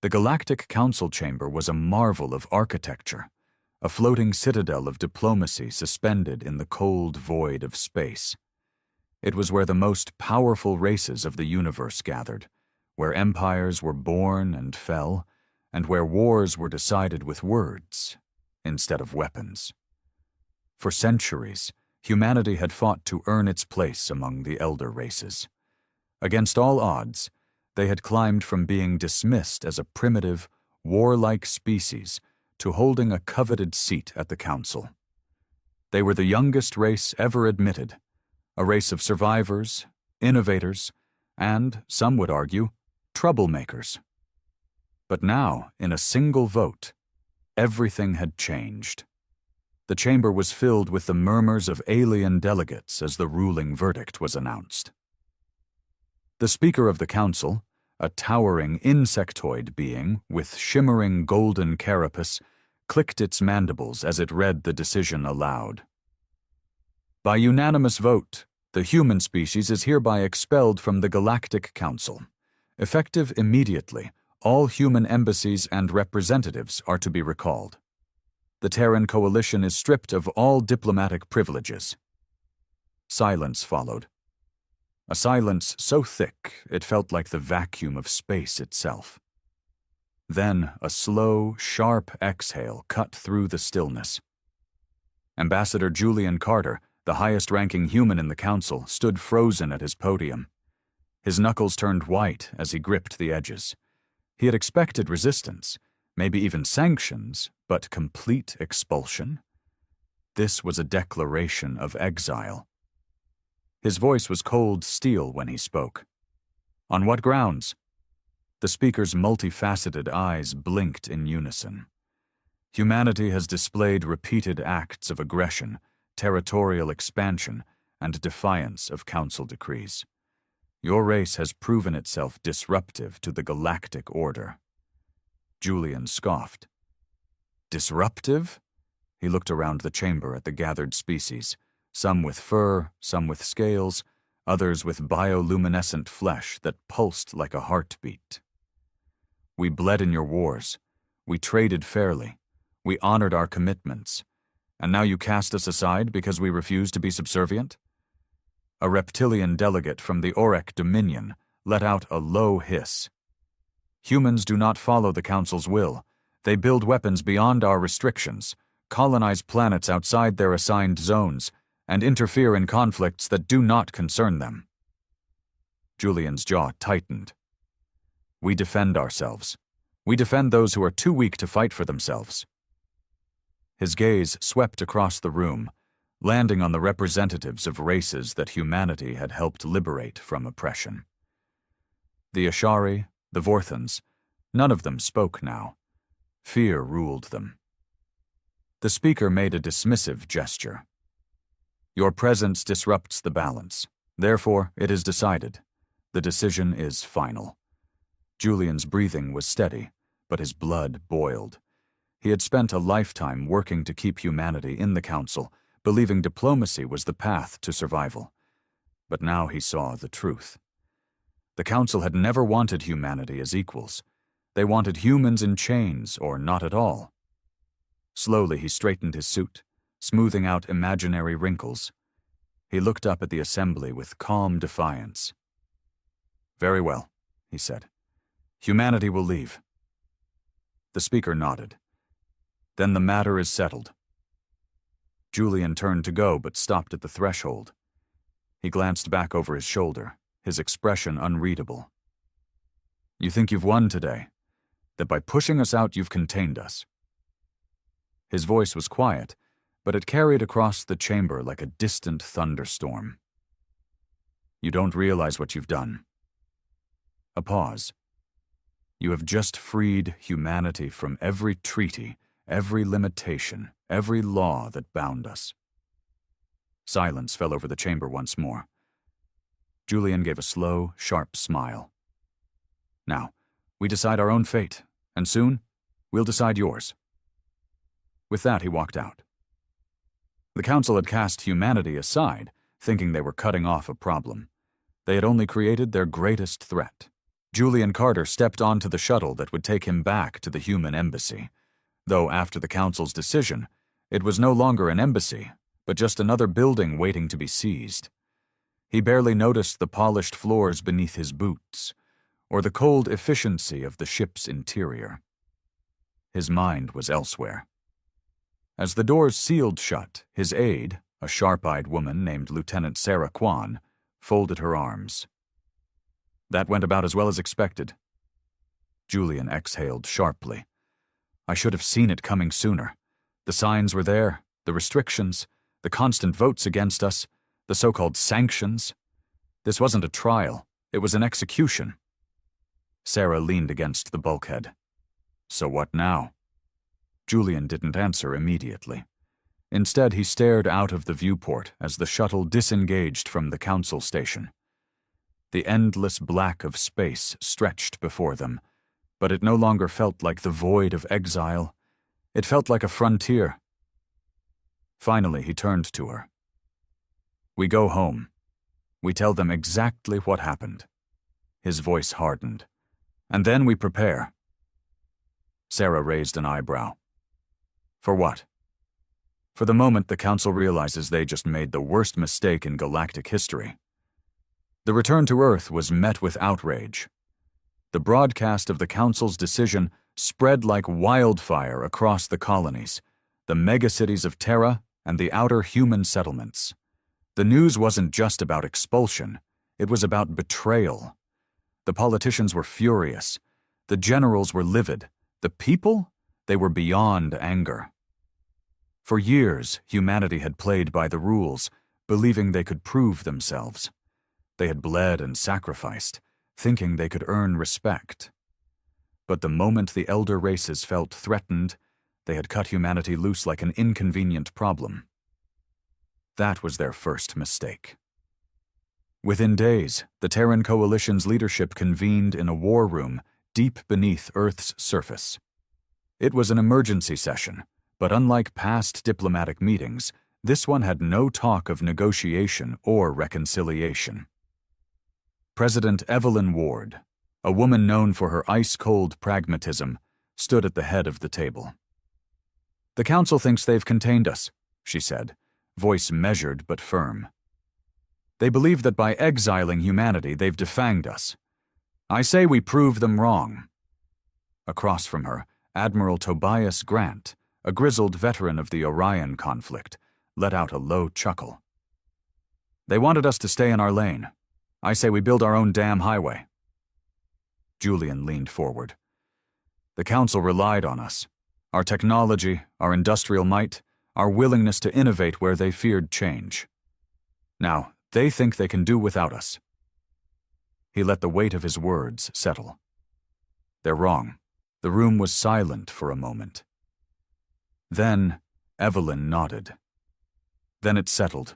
The Galactic Council Chamber was a marvel of architecture, a floating citadel of diplomacy suspended in the cold void of space. It was where the most powerful races of the universe gathered, where empires were born and fell, and where wars were decided with words instead of weapons. For centuries, humanity had fought to earn its place among the elder races. Against all odds, they had climbed from being dismissed as a primitive, warlike species to holding a coveted seat at the council. They were the youngest race ever admitted, a race of survivors, innovators, and, some would argue, troublemakers. But now, in a single vote, everything had changed. The chamber was filled with the murmurs of alien delegates as the ruling verdict was announced. The Speaker of the Council, a towering insectoid being with shimmering golden carapace, clicked its mandibles as it read the decision aloud. By unanimous vote, the human species is hereby expelled from the Galactic Council. Effective immediately, all human embassies and representatives are to be recalled. The Terran coalition is stripped of all diplomatic privileges. Silence followed. A silence so thick it felt like the vacuum of space itself. Then a slow, sharp exhale cut through the stillness. Ambassador Julian Carter, the highest-ranking human in the council, stood frozen at his podium. His knuckles turned white as he gripped the edges. He had expected resistance, maybe even sanctions, but complete expulsion? This was a declaration of exile. His voice was cold steel when he spoke. On what grounds? The speaker's multifaceted eyes blinked in unison. Humanity has displayed repeated acts of aggression, territorial expansion, and defiance of council decrees. Your race has proven itself disruptive to the galactic order. Julian scoffed. Disruptive? He looked around the chamber at the gathered species, some with fur, some with scales, others with bioluminescent flesh that pulsed like a heartbeat. We bled in your wars. We traded fairly. We honored our commitments. And now you cast us aside because we refuse to be subservient? A reptilian delegate from the Auric Dominion let out a low hiss. Humans do not follow the Council's will. They build weapons beyond our restrictions, colonize planets outside their assigned zones, and interfere in conflicts that do not concern them. Julian's jaw tightened. We defend ourselves. We defend those who are too weak to fight for themselves. His gaze swept across the room, landing on the representatives of races that humanity had helped liberate from oppression. The Ashari, the Vorthans, none of them spoke now. Fear ruled them. The speaker made a dismissive gesture. Your presence disrupts the balance. Therefore, it is decided. The decision is final. Julian's breathing was steady, but his blood boiled. He had spent a lifetime working to keep humanity in the Council, believing diplomacy was the path to survival. But now he saw the truth. The Council had never wanted humanity as equals. They wanted humans in chains or not at all. Slowly he straightened his suit, smoothing out imaginary wrinkles. He looked up at the assembly with calm defiance. Very well, he said. Humanity will leave. The speaker nodded. Then the matter is settled. Julian turned to go but stopped at the threshold. He glanced back over his shoulder, his expression unreadable. You think you've won today? That by pushing us out you've contained us? His voice was quiet, but it carried across the chamber like a distant thunderstorm. You don't realize what you've done. A pause. You have just freed humanity from every treaty, every limitation, every law that bound us. Silence fell over the chamber once more. Julian gave a slow, sharp smile. Now, we decide our own fate, and soon, we'll decide yours. With that, he walked out. The Council had cast humanity aside, thinking they were cutting off a problem. They had only created their greatest threat. Julian Carter stepped onto the shuttle that would take him back to the human embassy, though after the Council's decision, it was no longer an embassy, but just another building waiting to be seized. He barely noticed the polished floors beneath his boots, or the cold efficiency of the ship's interior. His mind was elsewhere. As the doors sealed shut, his aide, a sharp-eyed woman named Lieutenant Sarah Kwan, folded her arms. That went about as well as expected. Julian exhaled sharply. I should have seen it coming sooner. The signs were there, the restrictions, the constant votes against us, the so-called sanctions. This wasn't a trial, it was an execution. Sarah leaned against the bulkhead. So what now? Julian didn't answer immediately. Instead, he stared out of the viewport as the shuttle disengaged from the Council station. The endless black of space stretched before them, but it no longer felt like the void of exile. It felt like a frontier. Finally, he turned to her. We go home. We tell them exactly what happened. His voice hardened. And then we prepare. Sarah raised an eyebrow. For what? For the moment, the Council realizes they just made the worst mistake in galactic history. The return to Earth was met with outrage. The broadcast of the Council's decision spread like wildfire across the colonies, the megacities of Terra, and the outer human settlements. The news wasn't just about expulsion, it was about betrayal. The politicians were furious. The generals were livid. The people? They were beyond anger. For years, humanity had played by the rules, believing they could prove themselves. They had bled and sacrificed, thinking they could earn respect. But the moment the elder races felt threatened, they had cut humanity loose like an inconvenient problem. That was their first mistake. Within days, the Terran Coalition's leadership convened in a war room deep beneath Earth's surface. It was an emergency session, but unlike past diplomatic meetings, this one had no talk of negotiation or reconciliation. President Evelyn Ward, a woman known for her ice-cold pragmatism, stood at the head of the table. The Council thinks they've contained us, she said, voice measured but firm. They believe that by exiling humanity, they've defanged us. I say we prove them wrong. Across from her, Admiral Tobias Grant, a grizzled veteran of the Orion conflict, let out a low chuckle. They wanted us to stay in our lane. I say we build our own damn highway. Julian leaned forward. The Council relied on us. Our technology, our industrial might, our willingness to innovate where they feared change. Now, they think they can do without us. He let the weight of his words settle. They're wrong. The room was silent for a moment. Then, Evelyn nodded. Then it settled.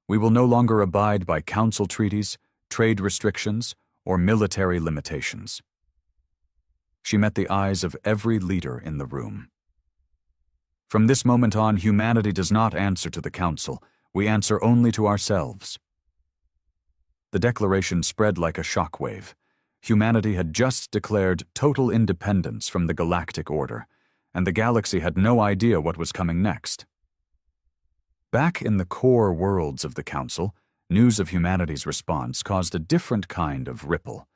We will no longer abide by Council treaties, trade restrictions, or military limitations. She met the eyes of every leader in the room. From this moment on, humanity does not answer to the Council. We answer only to ourselves. The declaration spread like a shockwave. Humanity had just declared total independence from the galactic order, and the galaxy had no idea what was coming next. Back in the core worlds of the Council, news of humanity's response caused a different kind of ripple.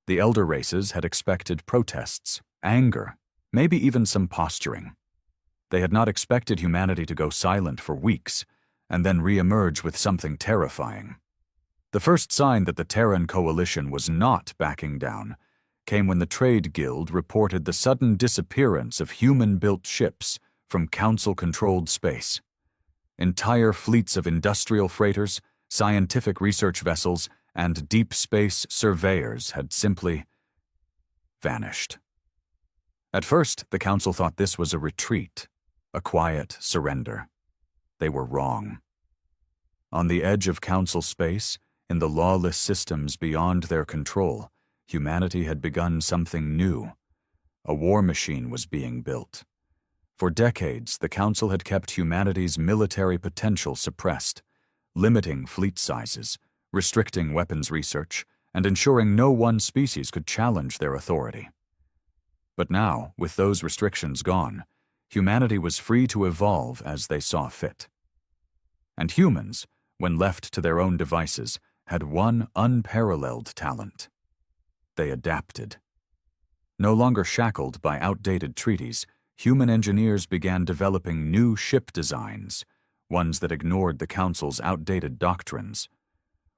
The elder races had expected protests, anger, maybe even some posturing. They had not expected humanity to go silent for weeks, and then re-emerge with something terrifying. The first sign that the Terran Coalition was not backing down came when the Trade Guild reported the sudden disappearance of human-built ships from Council-controlled space. Entire fleets of industrial freighters, scientific research vessels, and deep space surveyors had simply vanished. At first, the Council thought this was a retreat, a quiet surrender. They were wrong. On the edge of Council space, in the lawless systems beyond their control, humanity had begun something new. A war machine was being built. For decades, the Council had kept humanity's military potential suppressed, limiting fleet sizes, restricting weapons research, and ensuring no one species could challenge their authority. But now, with those restrictions gone, humanity was free to evolve as they saw fit. And humans, when left to their own devices, had one unparalleled talent. They adapted. No longer shackled by outdated treaties, human engineers began developing new ship designs, ones that ignored the Council's outdated doctrines.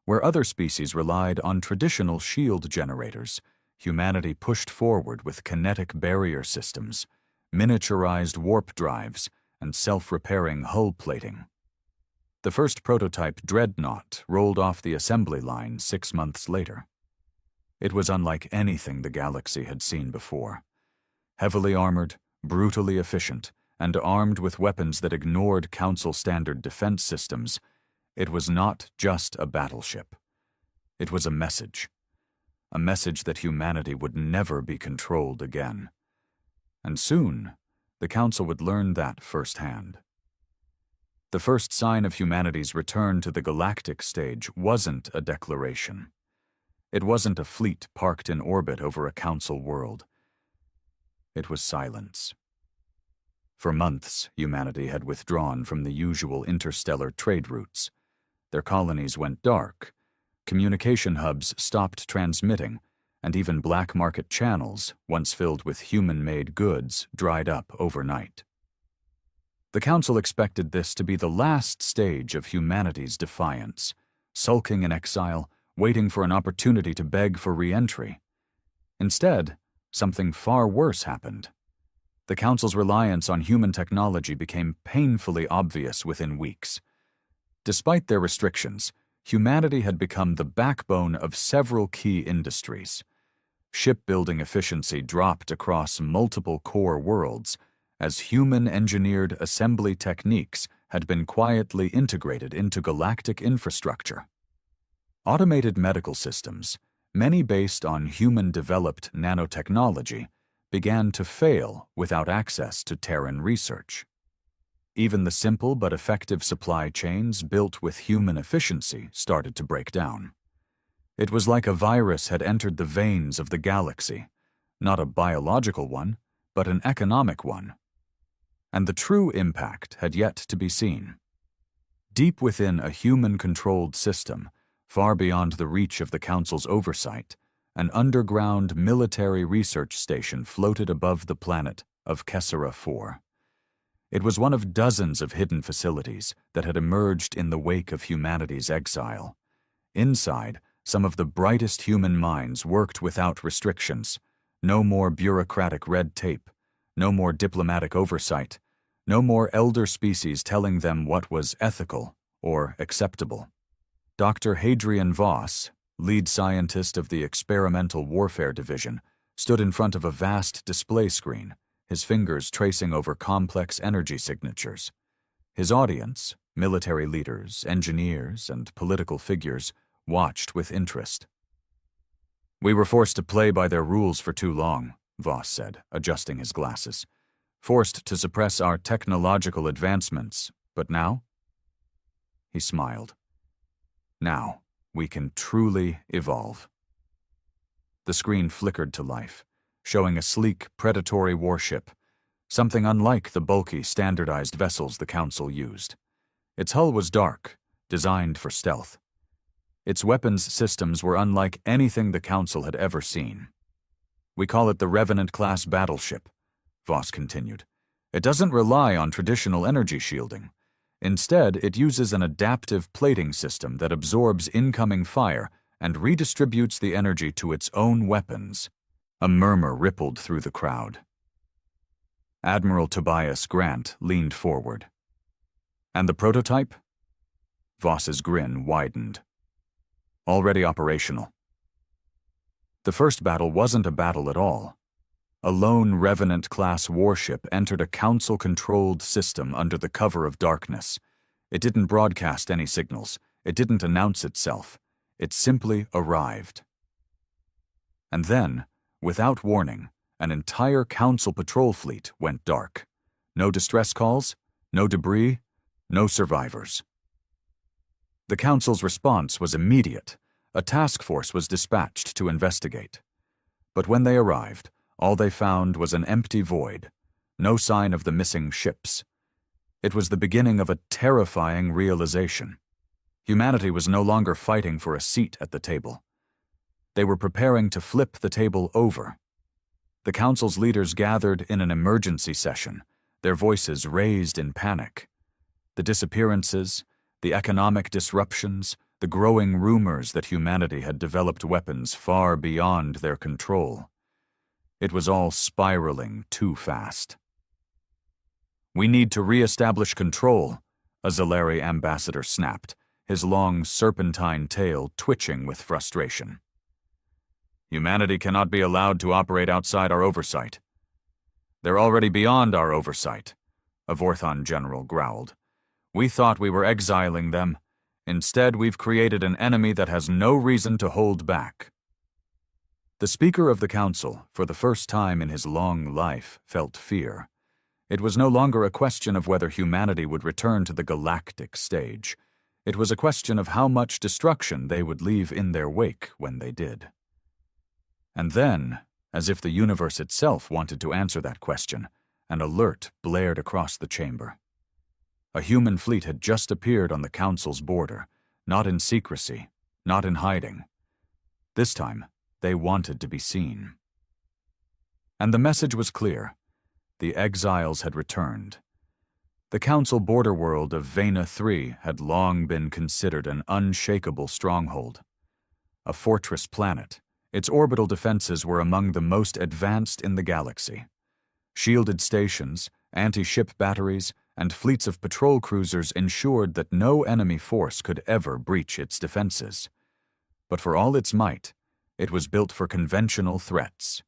Where other species relied on traditional shield generators, humanity pushed forward with kinetic barrier systems, miniaturized warp drives, and self-repairing hull plating. The first prototype Dreadnought rolled off the assembly line 6 months later. It was unlike anything the galaxy had seen before. Heavily armored, brutally efficient, and armed with weapons that ignored Council standard defense systems, it was not just a battleship. It was a message that humanity would never be controlled again. And soon, the Council would learn that firsthand. The first sign of humanity's return to the galactic stage wasn't a declaration. It wasn't a fleet parked in orbit over a Council world. It was silence. For months, humanity had withdrawn from the usual interstellar trade routes. Their colonies went dark, communication hubs stopped transmitting, and even black market channels, once filled with human-made goods, dried up overnight. The Council expected this to be the last stage of humanity's defiance, sulking in exile, waiting for an opportunity to beg for re-entry. Instead, something far worse happened. The Council's reliance on human technology became painfully obvious within weeks. Despite their restrictions, humanity had become the backbone of several key industries. Shipbuilding efficiency dropped across multiple core worlds, as human-engineered assembly techniques had been quietly integrated into galactic infrastructure. Automated medical systems, many based on human-developed nanotechnology, began to fail without access to Terran research. Even the simple but effective supply chains built with human efficiency started to break down. It was like a virus had entered the veins of the galaxy, not a biological one, but an economic one. And the true impact had yet to be seen. Deep within a human-controlled system, far beyond the reach of the Council's oversight, an underground military research station floated above the planet of Kessera 4. It was one of dozens of hidden facilities that had emerged in the wake of humanity's exile. Inside, some of the brightest human minds worked without restrictions. No more bureaucratic red tape, no more diplomatic oversight, no more elder species telling them what was ethical or acceptable. Dr. Hadrian Voss, lead scientist of the Experimental Warfare Division, stood in front of a vast display screen, his fingers tracing over complex energy signatures. His audience, military leaders, engineers, and political figures, watched with interest. "We were forced to play by their rules for too long," Voss said, adjusting his glasses. "Forced to suppress our technological advancements, but now?" He smiled. "Now, we can truly evolve." The screen flickered to life, showing a sleek, predatory warship, something unlike the bulky, standardized vessels the Council used. Its hull was dark, designed for stealth. Its weapons systems were unlike anything the Council had ever seen. "We call it the Revenant-class battleship," Voss continued. "It doesn't rely on traditional energy shielding. Instead, it uses an adaptive plating system that absorbs incoming fire and redistributes the energy to its own weapons." A murmur rippled through the crowd. Admiral Tobias Grant leaned forward. "And the prototype?" Voss's grin widened. "Already operational." The first battle wasn't a battle at all. A lone Revenant-class warship entered a Council-controlled system under the cover of darkness. It didn't broadcast any signals. It didn't announce itself. It simply arrived. And then, without warning, an entire Council patrol fleet went dark. No distress calls, no debris, no survivors. The Council's response was immediate. a task force was dispatched to investigate. But when they arrived, all they found was an empty void, no sign of the missing ships. It was the beginning of a terrifying realization. Humanity was no longer fighting for a seat at the table. They were preparing to flip the table over. The Council's leaders gathered in an emergency session, their voices raised in panic. The disappearances, the economic disruptions, the growing rumors that humanity had developed weapons far beyond their control. It was all spiraling too fast. "We need to re-establish control," a Zalari ambassador snapped, his long serpentine tail twitching with frustration. "Humanity cannot be allowed to operate outside our oversight." "They're already beyond our oversight," a Vorthon general growled. "We thought we were exiling them. Instead, we've created an enemy that has no reason to hold back." The Speaker of the Council, for the first time in his long life, felt fear. It was no longer a question of whether humanity would return to the galactic stage. It was a question of how much destruction they would leave in their wake when they did. And then, as if the universe itself wanted to answer that question, an alert blared across the chamber. A human fleet had just appeared on the Council's border, not in secrecy, not in hiding. This time, they wanted to be seen. And the message was clear. The exiles had returned. The Council border world of Vena 3 had long been considered an unshakable stronghold. A fortress planet, its orbital defenses were among the most advanced in the galaxy. Shielded stations, anti-ship batteries, and fleets of patrol cruisers ensured that no enemy force could ever breach its defenses. But for all its might, it was built for conventional threats.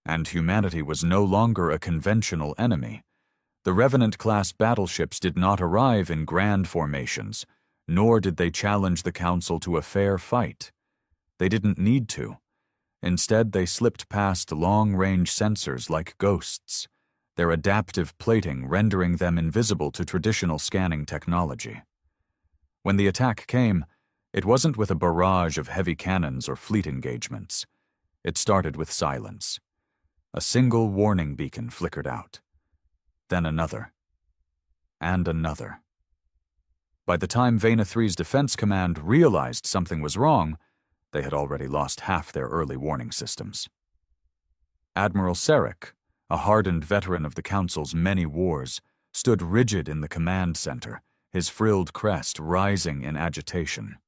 And humanity was no longer a conventional enemy. The Revenant-class battleships did not arrive in grand formations, nor did they challenge the Council to a fair fight. They didn't need to. Instead, they slipped past long-range sensors like ghosts, their adaptive plating rendering them invisible to traditional scanning technology. When the attack came, it wasn't with a barrage of heavy cannons or fleet engagements. It started with silence. A single warning beacon flickered out. Then another. And another. By the time Vena 3's defense command realized something was wrong, they had already lost half their early warning systems. Admiral Sarek, a hardened veteran of the Council's many wars, stood rigid in the command center, his frilled crest rising in agitation.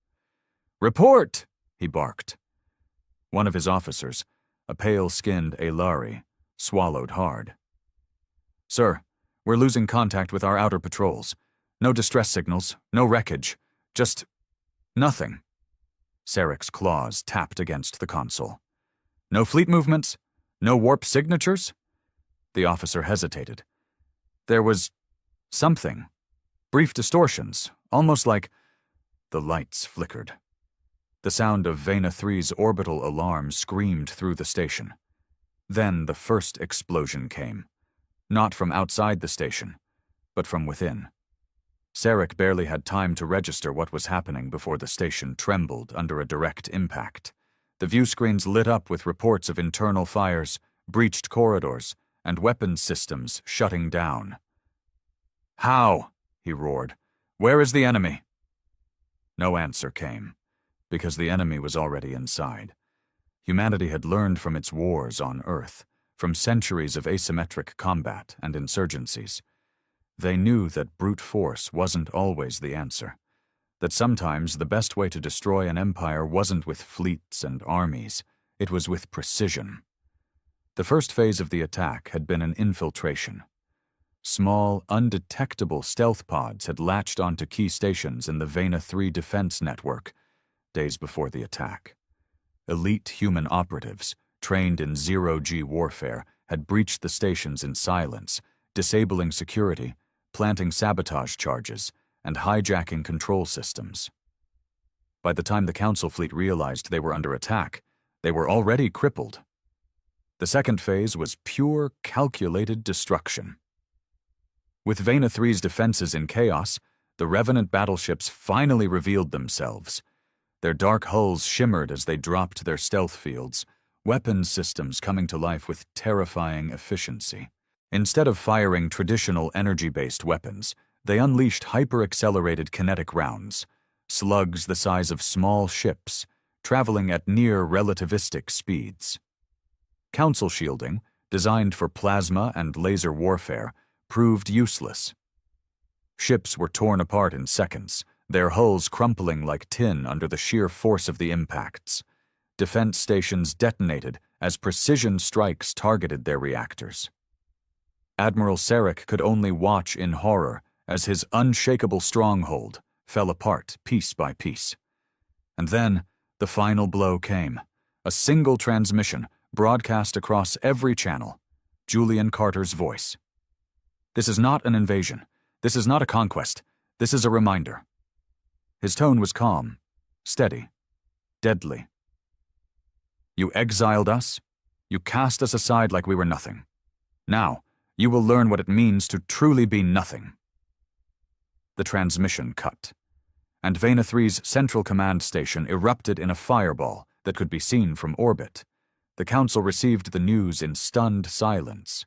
"Report!" he barked. One of his officers, a pale-skinned Aelari, swallowed hard. "Sir, we're losing contact with our outer patrols. No distress signals, no wreckage, just nothing." Sarek's claws tapped against the console. "No fleet movements? No warp signatures?" The officer hesitated. "There was something. Brief distortions, almost like—" The lights flickered. The sound of Vena 3's orbital alarm screamed through the station. Then the first explosion came. Not from outside the station, but from within. Sarek barely had time to register what was happening before the station trembled under a direct impact. The view screens lit up with reports of internal fires, breached corridors, and weapons systems shutting down. "How?" he roared. "Where is the enemy?" No answer came, because the enemy was already inside. Humanity had learned from its wars on Earth, from centuries of asymmetric combat and insurgencies. They knew that brute force wasn't always the answer, that sometimes the best way to destroy an empire wasn't with fleets and armies, it was with precision. The first phase of the attack had been an infiltration. Small, undetectable stealth pods had latched onto key stations in the Vena 3 defense network days before the attack. Elite human operatives, trained in zero-G warfare, had breached the stations in silence, disabling security, planting sabotage charges, and hijacking control systems. By the time the Council fleet realized they were under attack, they were already crippled. The second phase was pure, calculated destruction. With Vena 3's defenses in chaos, the Revenant battleships finally revealed themselves. Their dark hulls shimmered as they dropped their stealth fields, weapons systems coming to life with terrifying efficiency. Instead of firing traditional energy-based weapons, they unleashed hyper-accelerated kinetic rounds, slugs the size of small ships, traveling at near relativistic speeds. Council shielding, designed for plasma and laser warfare, proved useless. Ships were torn apart in seconds, their hulls crumpling like tin under the sheer force of the impacts. Defense stations detonated as precision strikes targeted their reactors. Admiral Sarek could only watch in horror as his unshakable stronghold fell apart piece by piece. And then, the final blow came. A single transmission, broadcast across every channel. Julian Carter's voice. "This is not an invasion. This is not a conquest. This is a reminder." His tone was calm, steady, deadly. "You exiled us. You cast us aside like we were nothing. Now, you will learn what it means to truly be nothing." The transmission cut, and Vena 3's central command station erupted in a fireball that could be seen from orbit. The Council received the news in stunned silence.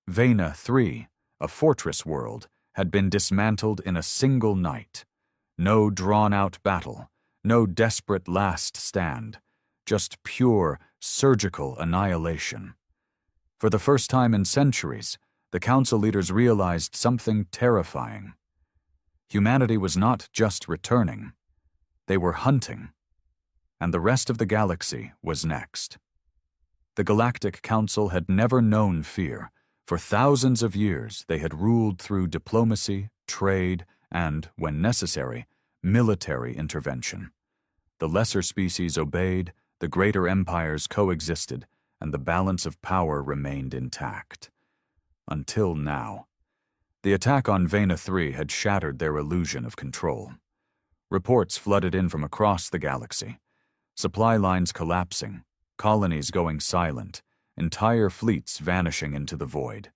Vena 3, a fortress world, had been dismantled in a single night. No drawn-out battle, no desperate last stand, just pure, surgical annihilation. For the first time in centuries, the Council leaders realized something terrifying. Humanity was not just returning. They were hunting. And the rest of the galaxy was next. The Galactic Council had never known fear. For thousands of years, they had ruled through diplomacy, trade, and, when necessary, military intervention. The lesser species obeyed, the greater empires coexisted, and the balance of power remained intact. Until now. The attack on Vena 3 had shattered their illusion of control. Reports flooded in from across the galaxy. Supply lines collapsing, colonies going silent, entire fleets vanishing into the void.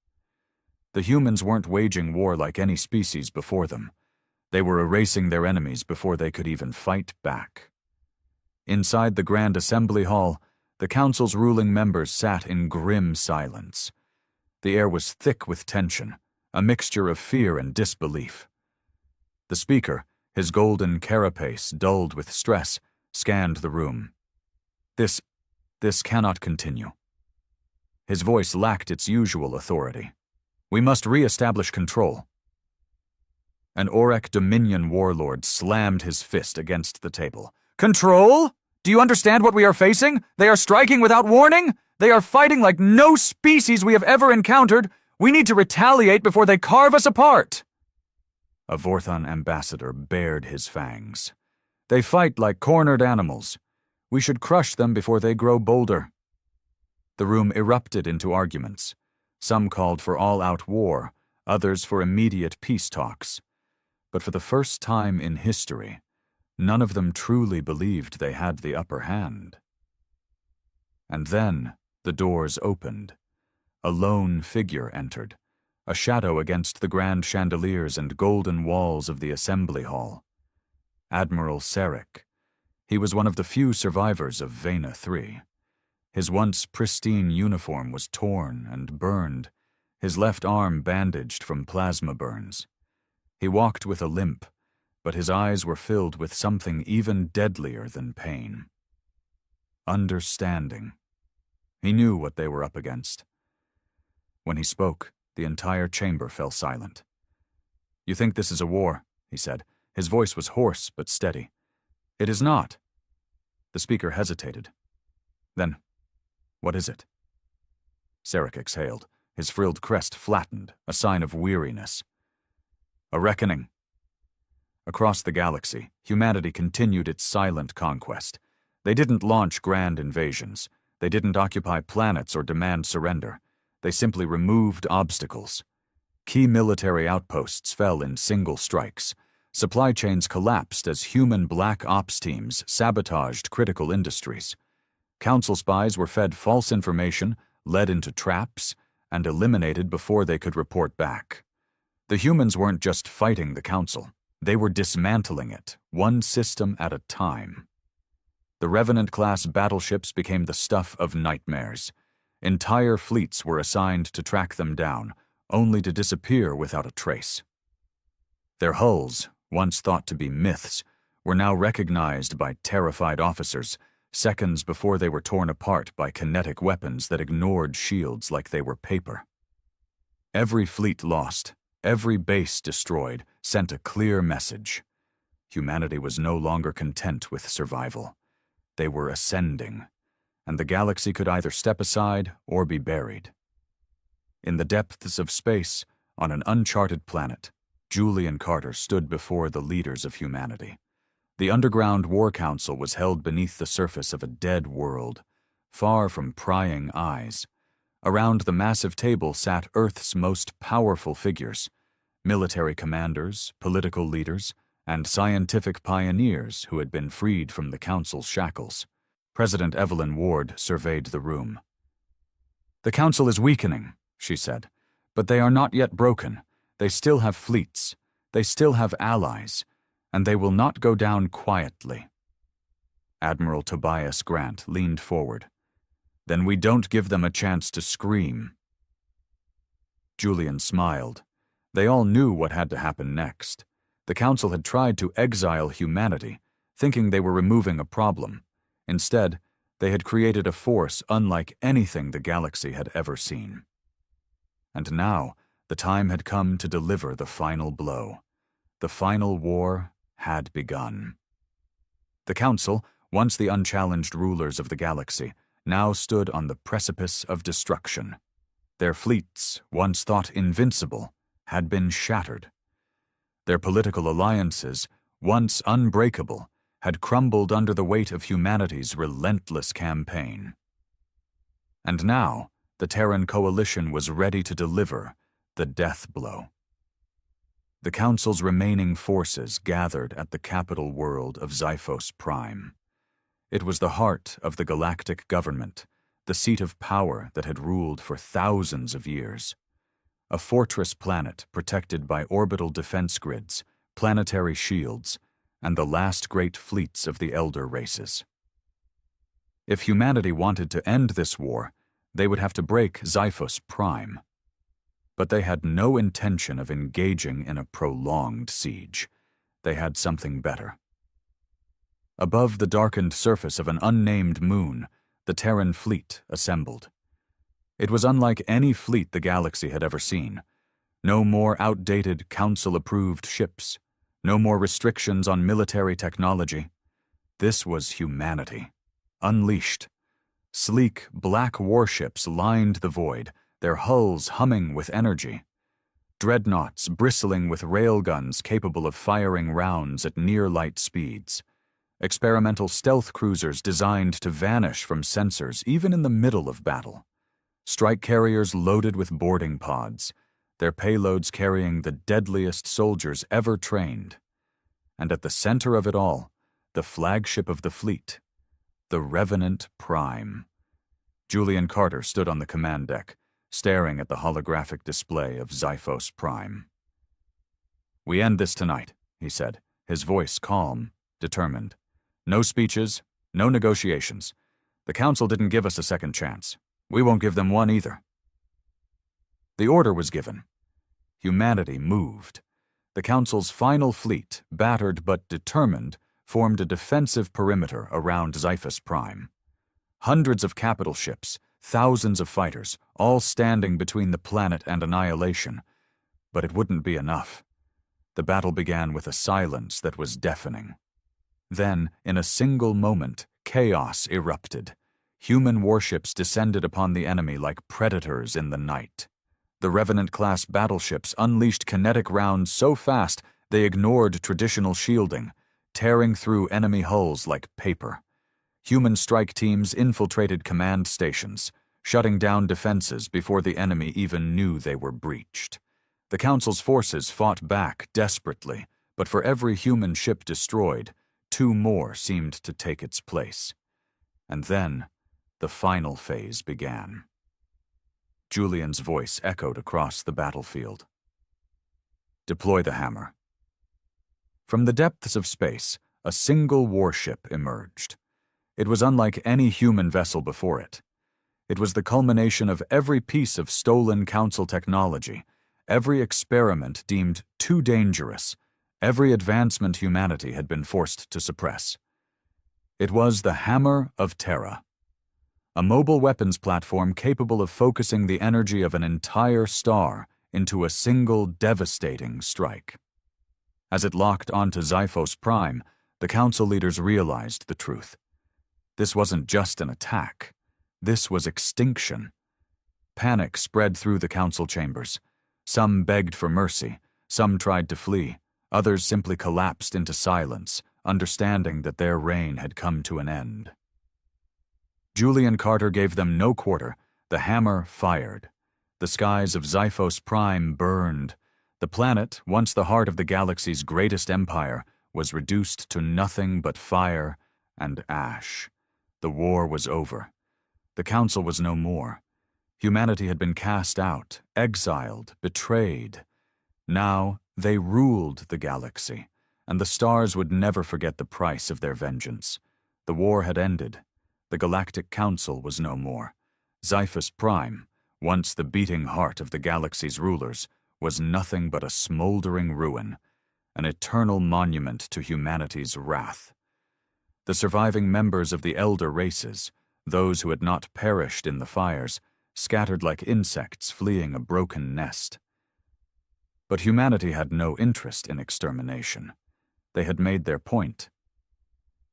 The humans weren't waging war like any species before them. They were erasing their enemies before they could even fight back. Inside the Grand Assembly Hall, the Council's ruling members sat in grim silence. The air was thick with tension, a mixture of fear and disbelief. The speaker, his golden carapace dulled with stress, scanned the room. This cannot continue." His voice lacked its usual authority. "We must re-establish control." An Auric Dominion warlord slammed his fist against the table. "Control? Do you understand what we are facing? They are striking without warning? They are fighting like no species we have ever encountered. We need to retaliate before they carve us apart." A Vorthon ambassador bared his fangs. "They fight like cornered animals. We should crush them before they grow bolder." The room erupted into arguments. Some called for all-out war, others for immediate peace talks. But for the first time in history, none of them truly believed they had the upper hand. And then the doors opened. A lone figure entered, a shadow against the grand chandeliers and golden walls of the assembly hall. Admiral Sarek. He was one of the few survivors of Vena 3. His once pristine uniform was torn and burned, his left arm bandaged from plasma burns. He walked with a limp, but his eyes were filled with something even deadlier than pain. Understanding. He knew what they were up against. When he spoke, the entire chamber fell silent. "You think this is a war," he said. His voice was hoarse but steady. "It is not." The speaker hesitated. "Then, what is it?" Sarek exhaled, his frilled crest flattened, a sign of weariness. "A reckoning." Across the galaxy, humanity continued its silent conquest. They didn't launch grand invasions. They didn't occupy planets or demand surrender. They simply removed obstacles. Key military outposts fell in single strikes. Supply chains collapsed as human black ops teams sabotaged critical industries. Council spies were fed false information, led into traps, and eliminated before they could report back. The humans weren't just fighting the Council. They were dismantling it, one system at a time. The Revenant-class battleships became the stuff of nightmares. Entire fleets were assigned to track them down, only to disappear without a trace. Their hulls, once thought to be myths, were now recognized by terrified officers, seconds before they were torn apart by kinetic weapons that ignored shields like they were paper. Every fleet lost, every base destroyed, sent a clear message. Humanity was no longer content with survival. They were ascending, and the galaxy could either step aside or be buried. In the depths of space, on an uncharted planet, Julian Carter stood before the leaders of humanity. The underground war council was held beneath the surface of a dead world, far from prying eyes. Around the massive table sat Earth's most powerful figures, military commanders, political leaders, and scientific pioneers who had been freed from the council's shackles. President Evelyn Ward surveyed the room. "The council is weakening," she said, "but they are not yet broken. They still have fleets. They still have allies, and they will not go down quietly." Admiral Tobias Grant leaned forward. "Then we don't give them a chance to scream." Julian smiled. They all knew what had to happen next. The council had tried to exile humanity, thinking they were removing a problem. Instead, they had created a force unlike anything the galaxy had ever seen. And now, the time had come to deliver the final blow. The final war had begun. The council, once the unchallenged rulers of the galaxy, now stood on the precipice of destruction. Their fleets, once thought invincible, had been shattered. Their political alliances, once unbreakable, had crumbled under the weight of humanity's relentless campaign. And now, the Terran coalition was ready to deliver the death blow. The Council's remaining forces gathered at the capital world of Xiphos Prime. It was the heart of the galactic government, the seat of power that had ruled for thousands of years. A fortress planet protected by orbital defense grids, planetary shields, and the last great fleets of the elder races. If humanity wanted to end this war, they would have to break Xiphos Prime. But they had no intention of engaging in a prolonged siege. They had something better. Above the darkened surface of an unnamed moon, the Terran fleet assembled. It was unlike any fleet the galaxy had ever seen. No more outdated Council-approved ships. No more restrictions on military technology. This was humanity, unleashed. Sleek, black warships lined the void, their hulls humming with energy. Dreadnoughts bristling with railguns capable of firing rounds at near-light speeds. Experimental stealth cruisers designed to vanish from sensors even in the middle of battle. Strike carriers loaded with boarding pods, their payloads carrying the deadliest soldiers ever trained. And at the center of it all, the flagship of the fleet, the Revenant Prime. Julian Carter stood on the command deck, staring at the holographic display of Xiphos Prime. "We end this tonight," he said, his voice calm, determined. "No speeches, no negotiations. The Council didn't give us a second chance. We won't give them one either." The order was given. Humanity moved. The Council's final fleet, battered but determined, formed a defensive perimeter around Xiphos Prime. Hundreds of capital ships, thousands of fighters, all standing between the planet and annihilation. But it wouldn't be enough. The battle began with a silence that was deafening. Then, in a single moment, chaos erupted. Human warships descended upon the enemy like predators in the night. The Revenant-class battleships unleashed kinetic rounds so fast they ignored traditional shielding, tearing through enemy hulls like paper. Human strike teams infiltrated command stations, shutting down defenses before the enemy even knew they were breached. The Council's forces fought back desperately, but for every human ship destroyed, 2 more seemed to take its place. And then, the final phase began. Julian's voice echoed across the battlefield. "Deploy the hammer." From the depths of space, a single warship emerged. It was unlike any human vessel before it. It was the culmination of every piece of stolen Council technology, every experiment deemed too dangerous, every advancement humanity had been forced to suppress. It was the Hammer of Terra, a mobile weapons platform capable of focusing the energy of an entire star into a single devastating strike. As it locked onto Xiphos Prime, the Council leaders realized the truth. This wasn't just an attack. This was extinction. Panic spread through the Council chambers. Some begged for mercy, some tried to flee, others simply collapsed into silence, understanding that their reign had come to an end. Julian Carter gave them no quarter. The hammer fired. The skies of Xiphos Prime burned. The planet, once the heart of the galaxy's greatest empire, was reduced to nothing but fire and ash. The war was over. The Council was no more. Humanity had been cast out, exiled, betrayed. Now they ruled the galaxy, and the stars would never forget the price of their vengeance. The war had ended. The Galactic Council was no more. Xiphos Prime, once the beating heart of the galaxy's rulers, was nothing but a smoldering ruin, an eternal monument to humanity's wrath. The surviving members of the elder races, those who had not perished in the fires, scattered like insects fleeing a broken nest. But humanity had no interest in extermination. They had made their point.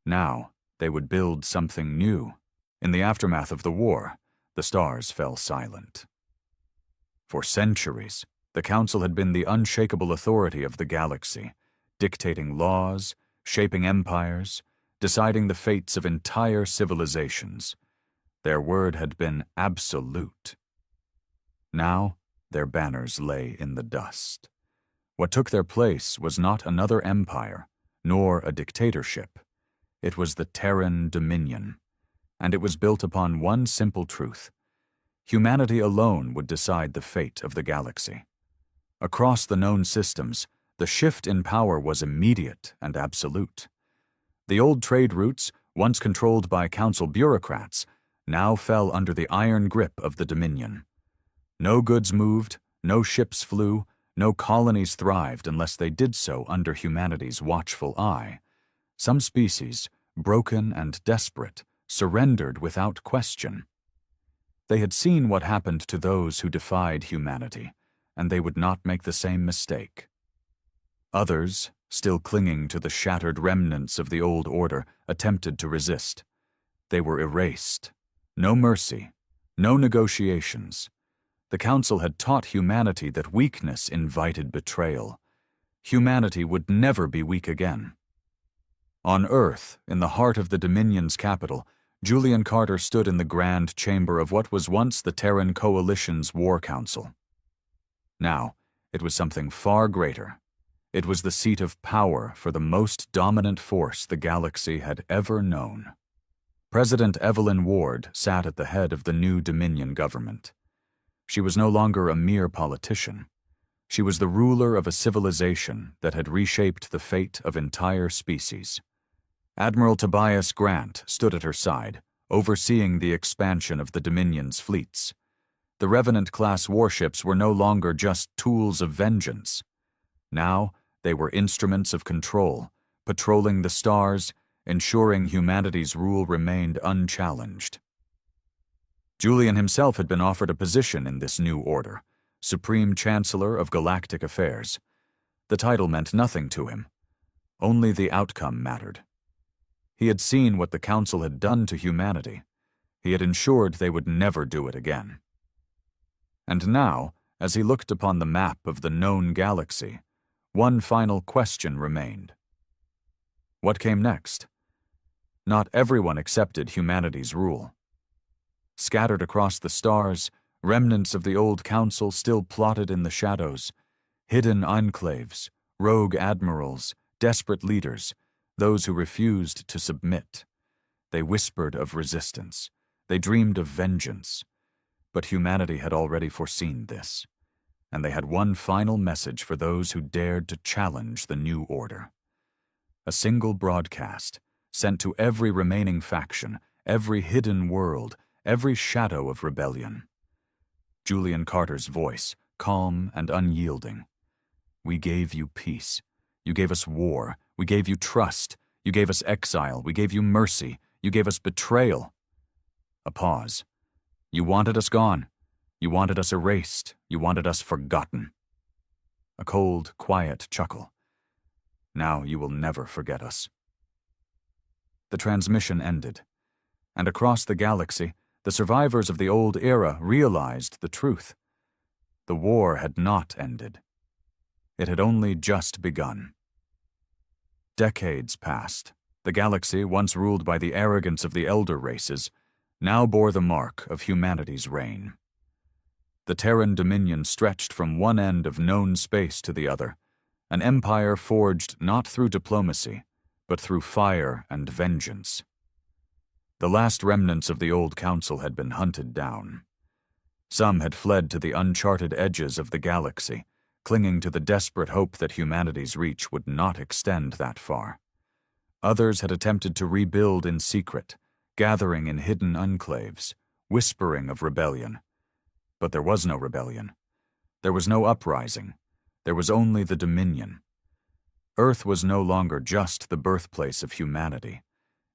Now they would build something new. In the aftermath of the war, the stars fell silent. For centuries, the Council had been the unshakable authority of the galaxy, dictating laws, shaping empires, deciding the fates of entire civilizations. Their word had been absolute. Now, their banners lay in the dust. What took their place was not another empire, nor a dictatorship. It was the Terran Dominion, and it was built upon one simple truth. Humanity alone would decide the fate of the galaxy. Across the known systems, the shift in power was immediate and absolute. The old trade routes, once controlled by Council bureaucrats, now fell under the iron grip of the Dominion. No goods moved, no ships flew, no colonies thrived unless they did so under humanity's watchful eye. Some species, broken and desperate, surrendered without question. They had seen what happened to those who defied humanity, and they would not make the same mistake. Others, still clinging to the shattered remnants of the old order, attempted to resist. They were erased. No mercy, no negotiations. The Council had taught humanity that weakness invited betrayal. Humanity would never be weak again. On Earth, in the heart of the Dominion's capital, Julian Carter stood in the grand chamber of what was once the Terran Coalition's War Council. Now, it was something far greater. It was the seat of power for the most dominant force the galaxy had ever known. President Evelyn Ward sat at the head of the new Dominion government. She was no longer a mere politician. She was the ruler of a civilization that had reshaped the fate of entire species. Admiral Tobias Grant stood at her side, overseeing the expansion of the Dominion's fleets. The Revenant-class warships were no longer just tools of vengeance. Now, they were instruments of control, patrolling the stars, ensuring humanity's rule remained unchallenged. Julian himself had been offered a position in this new order, Supreme Chancellor of Galactic Affairs. The title meant nothing to him. Only the outcome mattered. He had seen what the Council had done to humanity. He had ensured they would never do it again. And now, as he looked upon the map of the known galaxy, one final question remained. What came next? Not everyone accepted humanity's rule. Scattered across the stars, remnants of the old Council still plotted in the shadows, hidden enclaves, rogue admirals, desperate leaders, those who refused to submit. They whispered of resistance. They dreamed of vengeance. But humanity had already foreseen this, and they had one final message for those who dared to challenge the new order. A single broadcast, sent to every remaining faction, every hidden world, every shadow of rebellion. Julian Carter's voice, calm and unyielding. We gave you peace. You gave us war. We gave you trust. You gave us exile. We gave you mercy. You gave us betrayal. A pause. You wanted us gone. You wanted us erased. You wanted us forgotten. A cold, quiet chuckle. Now you will never forget us. The transmission ended, and across the galaxy, the survivors of the old era realized the truth. The war had not ended. It had only just begun. Decades passed. The galaxy, once ruled by the arrogance of the elder races, now bore the mark of humanity's reign. The Terran dominion stretched from one end of known space to the other, an empire forged not through diplomacy, but through fire and vengeance. The last remnants of the old council had been hunted down. Some had fled to the uncharted edges of the galaxy, clinging to the desperate hope that humanity's reach would not extend that far. Others had attempted to rebuild in secret, gathering in hidden enclaves, whispering of rebellion. But there was no rebellion. There was no uprising. There was only the Dominion. Earth was no longer just the birthplace of humanity.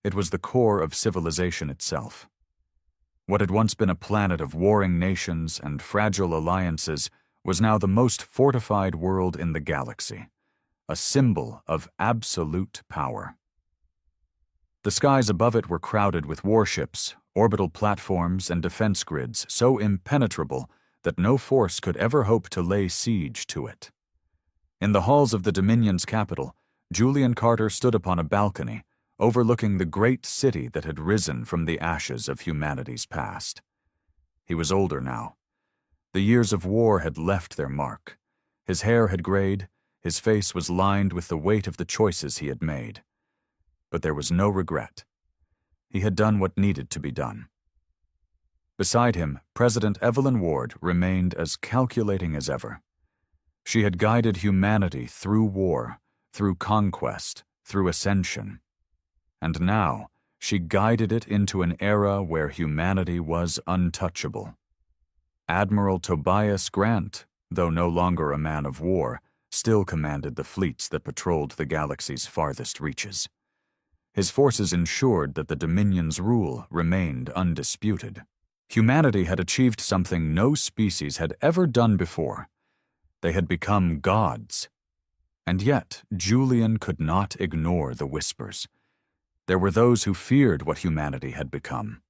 It was the core of civilization itself. What had once been a planet of warring nations and fragile alliances was now the most fortified world in the galaxy, a symbol of absolute power. The skies above it were crowded with warships, orbital platforms, and defense grids so impenetrable that no force could ever hope to lay siege to it. In the halls of the Dominion's capital, Julian Carter stood upon a balcony, overlooking the great city that had risen from the ashes of humanity's past. He was older now. The years of war had left their mark. His hair had grayed, his face was lined with the weight of the choices he had made. But there was no regret. He had done what needed to be done. Beside him, President Evelyn Ward remained as calculating as ever. She had guided humanity through war, through conquest, through ascension. And now, she guided it into an era where humanity was untouchable. Admiral Tobias Grant, though no longer a man of war, still commanded the fleets that patrolled the galaxy's farthest reaches. His forces ensured that the Dominion's rule remained undisputed. Humanity had achieved something no species had ever done before. They had become gods. And yet, Julian could not ignore the whispers. There were those who feared what humanity had become.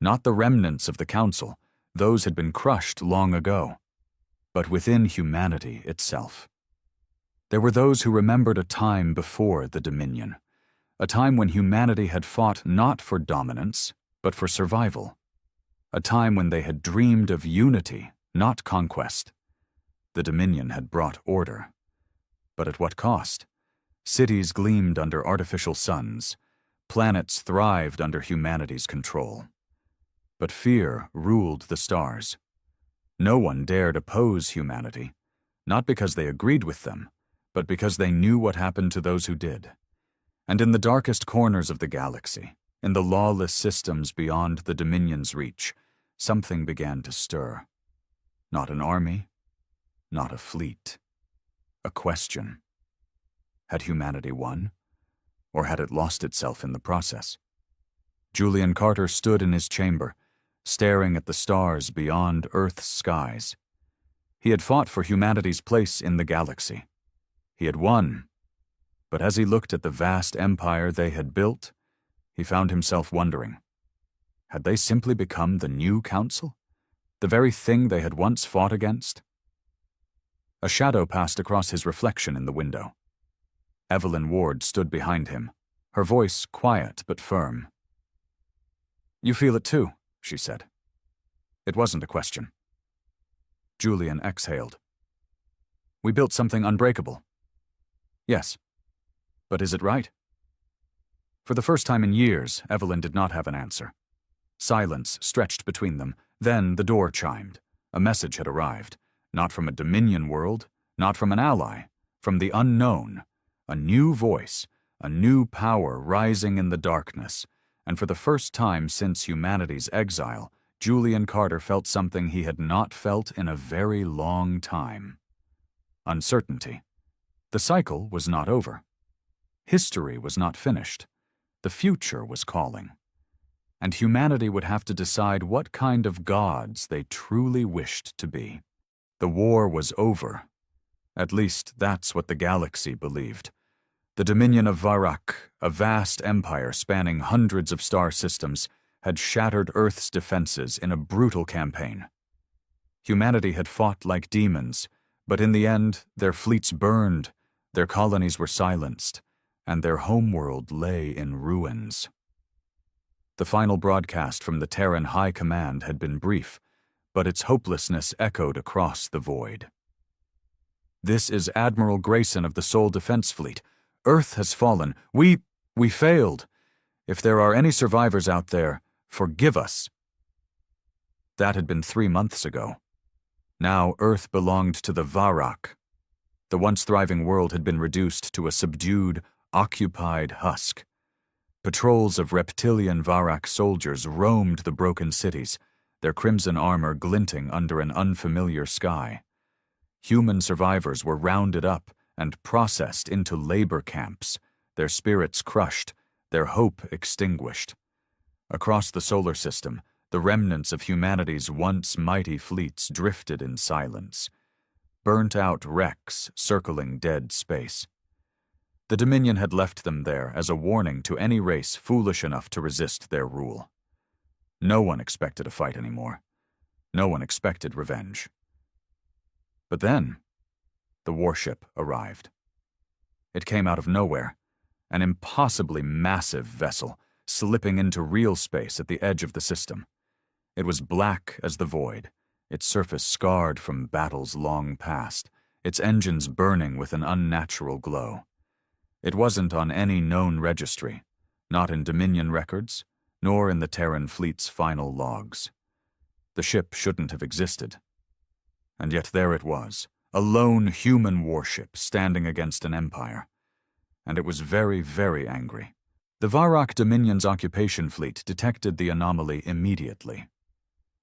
Not the remnants of the Council, those had been crushed long ago, but within humanity itself. There were those who remembered a time before the Dominion, a time when humanity had fought not for dominance, but for survival. A time when they had dreamed of unity, not conquest. The Dominion had brought order. But at what cost? Cities gleamed under artificial suns. Planets thrived under humanity's control. But fear ruled the stars. No one dared oppose humanity, not because they agreed with them, but because they knew what happened to those who did. And in the darkest corners of the galaxy, in the lawless systems beyond the Dominion's reach, something began to stir. Not an army, not a fleet. A question. Had humanity won? Or had it lost itself in the process? Julian Carter stood in his chamber, staring at the stars beyond Earth's skies. He had fought for humanity's place in the galaxy. He had won. But as he looked at the vast empire they had built, he found himself wondering. Had they simply become the new council? The very thing they had once fought against? A shadow passed across his reflection in the window. Evelyn Ward stood behind him, her voice quiet but firm. "You feel it too," she said. It wasn't a question. Julian exhaled. "We built something unbreakable." "Yes. But is it right?" For the first time in years, Evelyn did not have an answer. Silence stretched between them. Then the door chimed. A message had arrived, not from a Dominion world, not from an ally, from the unknown, a new voice, a new power rising in the darkness, and for the first time since humanity's exile, Julian Carter felt something he had not felt in a very long time. Uncertainty. The cycle was not over. History was not finished. The future was calling. And humanity would have to decide what kind of gods they truly wished to be. The war was over. At least that's what the galaxy believed. The Dominion of Varak, a vast empire spanning hundreds of star systems, had shattered Earth's defenses in a brutal campaign. Humanity had fought like demons, but in the end, their fleets burned, their colonies were silenced, and their homeworld lay in ruins. The final broadcast from the Terran High Command had been brief, but its hopelessness echoed across the void. "This is Admiral Grayson of the Sol Defense Fleet. Earth has fallen. We failed. If there are any survivors out there, forgive us." That had been 3 months ago. Now Earth belonged to the Varak. The once thriving world had been reduced to a subdued, occupied husk. Patrols of reptilian Varak soldiers roamed the broken cities, their crimson armor glinting under an unfamiliar sky. Human survivors were rounded up and processed into labor camps, their spirits crushed, their hope extinguished. Across the solar system, the remnants of humanity's once mighty fleets drifted in silence, burnt-out wrecks circling dead space. The Dominion had left them there as a warning to any race foolish enough to resist their rule. No one expected a fight anymore. No one expected revenge. But then, the warship arrived. It came out of nowhere, an impossibly massive vessel, slipping into real space at the edge of the system. It was black as the void, its surface scarred from battles long past, its engines burning with an unnatural glow. It wasn't on any known registry, not in Dominion records, nor in the Terran fleet's final logs. The ship shouldn't have existed. And yet there it was, a lone human warship standing against an empire. And it was very, very angry. The Varak Dominion's occupation fleet detected the anomaly immediately.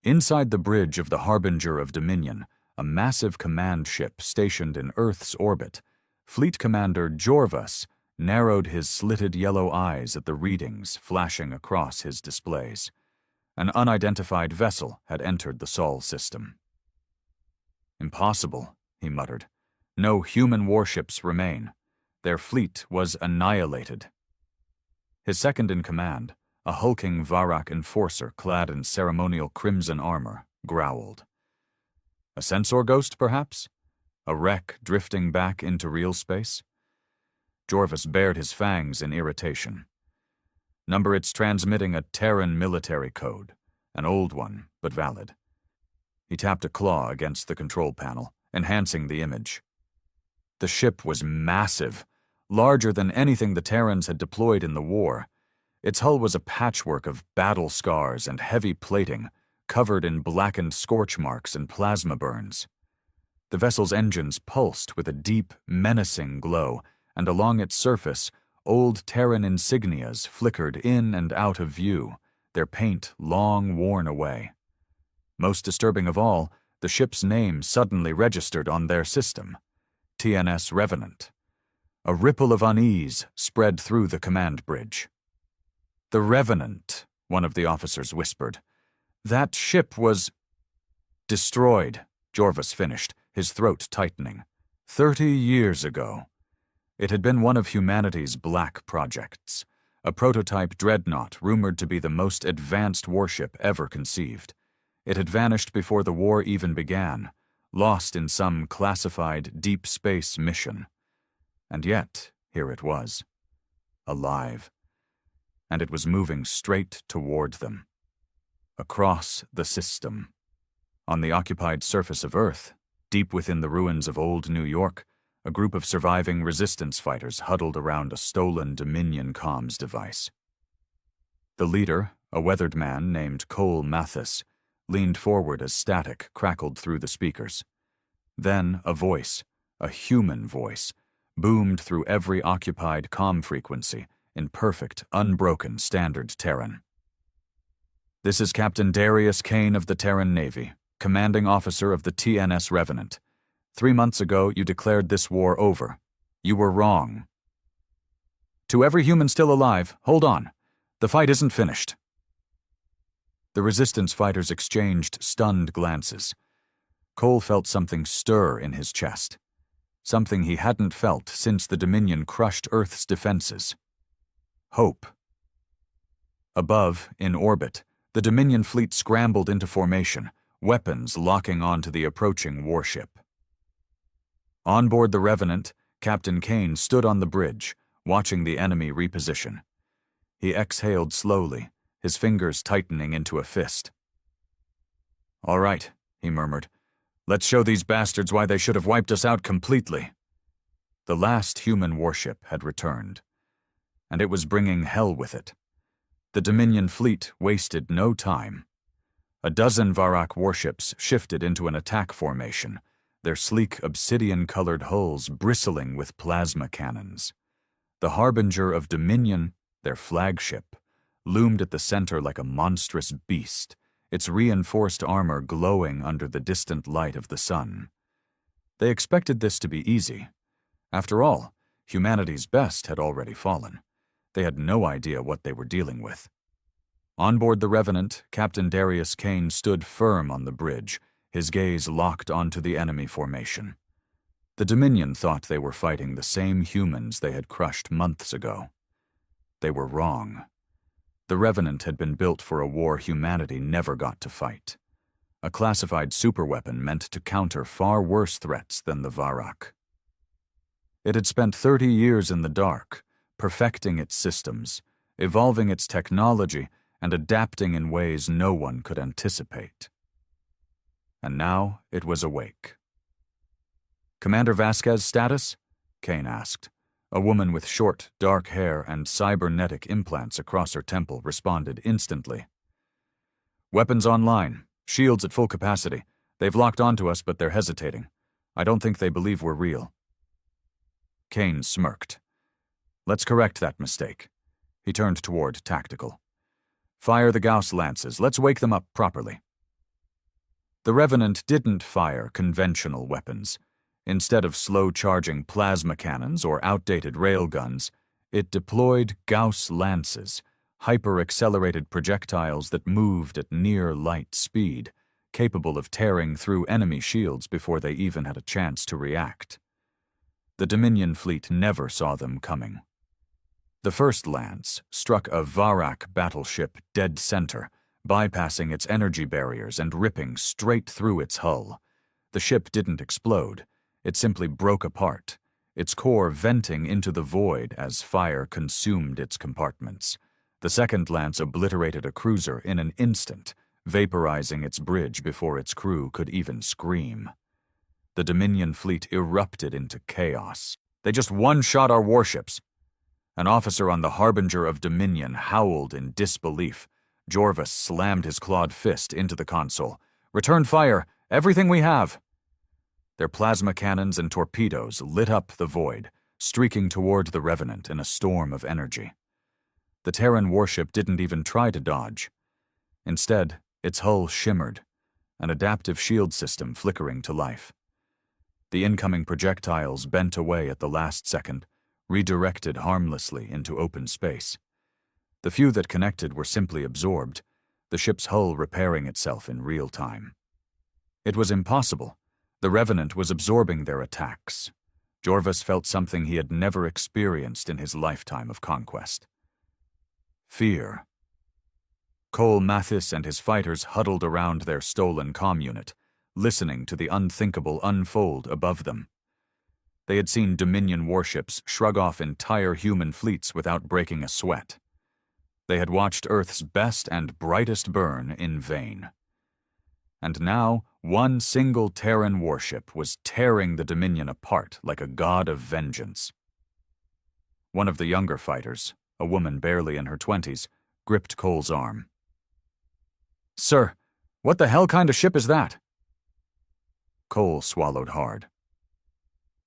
Inside the bridge of the Harbinger of Dominion, a massive command ship stationed in Earth's orbit, Fleet Commander Jorvas narrowed his slitted yellow eyes at the readings flashing across his displays. An unidentified vessel had entered the Sol system. "Impossible," he muttered. "No human warships remain. Their fleet was annihilated." His second-in-command, a hulking Varak enforcer clad in ceremonial crimson armor, growled. "A sensor ghost, perhaps? A wreck drifting back into real space?" Jorvas bared his fangs in irritation. "Number it's transmitting a Terran military code, an old one, but valid." He tapped a claw against the control panel, enhancing the image. The ship was massive, larger than anything the Terrans had deployed in the war. Its hull was a patchwork of battle scars and heavy plating, covered in blackened scorch marks and plasma burns. The vessel's engines pulsed with a deep, menacing glow, and along its surface, old Terran insignias flickered in and out of view, their paint long worn away. Most disturbing of all, the ship's name suddenly registered on their system, TNS Revenant. A ripple of unease spread through the command bridge. "The Revenant," one of the officers whispered. "That ship was—" "Destroyed," Jorvas finished, his throat tightening. 30 years ago. It had been one of humanity's black projects, a prototype dreadnought rumored to be the most advanced warship ever conceived. It had vanished before the war even began, lost in some classified deep space mission. And yet, here it was, alive. And it was moving straight toward them. Across the system. On the occupied surface of Earth, deep within the ruins of old New York, a group of surviving resistance fighters huddled around a stolen Dominion comms device. The leader, a weathered man named Cole Mathis, leaned forward as static crackled through the speakers. Then a voice, a human voice, boomed through every occupied comm frequency in perfect, unbroken standard Terran. "This is Captain Darius Kane of the Terran Navy, commanding officer of the TNS Revenant. 3 months ago, you declared this war over. You were wrong. To every human still alive, hold on. The fight isn't finished." The Resistance fighters exchanged stunned glances. Cole felt something stir in his chest, something he hadn't felt since the Dominion crushed Earth's defenses. Hope. Above, in orbit, the Dominion fleet scrambled into formation, weapons locking onto the approaching warship. On board the Revenant, Captain Kane stood on the bridge, watching the enemy reposition. He exhaled slowly, his fingers tightening into a fist. "All right," he murmured. "Let's show these bastards why they should have wiped us out completely." The last human warship had returned, and it was bringing hell with it. The Dominion fleet wasted no time. A dozen Varak warships shifted into an attack formation, their sleek obsidian-colored hulls bristling with plasma cannons. The Harbinger of Dominion, their flagship, loomed at the center like a monstrous beast, its reinforced armor glowing under the distant light of the sun. They expected this to be easy. After all, humanity's best had already fallen. They had no idea what they were dealing with. On board the Revenant, Captain Darius Kane stood firm on the bridge, his gaze locked onto the enemy formation. The Dominion thought they were fighting the same humans they had crushed months ago. They were wrong. The Revenant had been built for a war humanity never got to fight. A classified superweapon meant to counter far worse threats than the Varak. It had spent 30 years in the dark, perfecting its systems, evolving its technology, and adapting in ways no one could anticipate. And now it was awake. "Commander Vasquez status?" Kane asked. A woman with short, dark hair and cybernetic implants across her temple responded instantly. "Weapons online. Shields at full capacity. They've locked onto us, but they're hesitating. I don't think they believe we're real." Kane smirked. "Let's correct that mistake." He turned toward Tactical. "Fire the Gauss lances. Let's wake them up properly." The Revenant didn't fire conventional weapons. Instead of slow-charging plasma cannons or outdated railguns, it deployed Gauss lances, hyper-accelerated projectiles that moved at near-light speed, capable of tearing through enemy shields before they even had a chance to react. The Dominion fleet never saw them coming. The first lance struck a Varak battleship dead center, bypassing its energy barriers and ripping straight through its hull. The ship didn't explode. It simply broke apart, its core venting into the void as fire consumed its compartments. The second lance obliterated a cruiser in an instant, vaporizing its bridge before its crew could even scream. The Dominion fleet erupted into chaos. "They just one-shot our warships." An officer on the Harbinger of Dominion howled in disbelief. Jorvis slammed his clawed fist into the console. "Return fire! Everything we have!" Their plasma cannons and torpedoes lit up the void, streaking toward the Revenant in a storm of energy. The Terran warship didn't even try to dodge. Instead, its hull shimmered, an adaptive shield system flickering to life. The incoming projectiles bent away at the last second, redirected harmlessly into open space. The few that connected were simply absorbed, the ship's hull repairing itself in real time. It was impossible. The Revenant was absorbing their attacks. Jorvis felt something he had never experienced in his lifetime of conquest. Fear. Cole Mathis and his fighters huddled around their stolen comm unit, listening to the unthinkable unfold above them. They had seen Dominion warships shrug off entire human fleets without breaking a sweat. They had watched Earth's best and brightest burn in vain. And now, one single Terran warship was tearing the Dominion apart like a god of vengeance. One of the younger fighters, a woman barely in her 20s, gripped Cole's arm. "Sir, what the hell kind of ship is that?" Cole swallowed hard.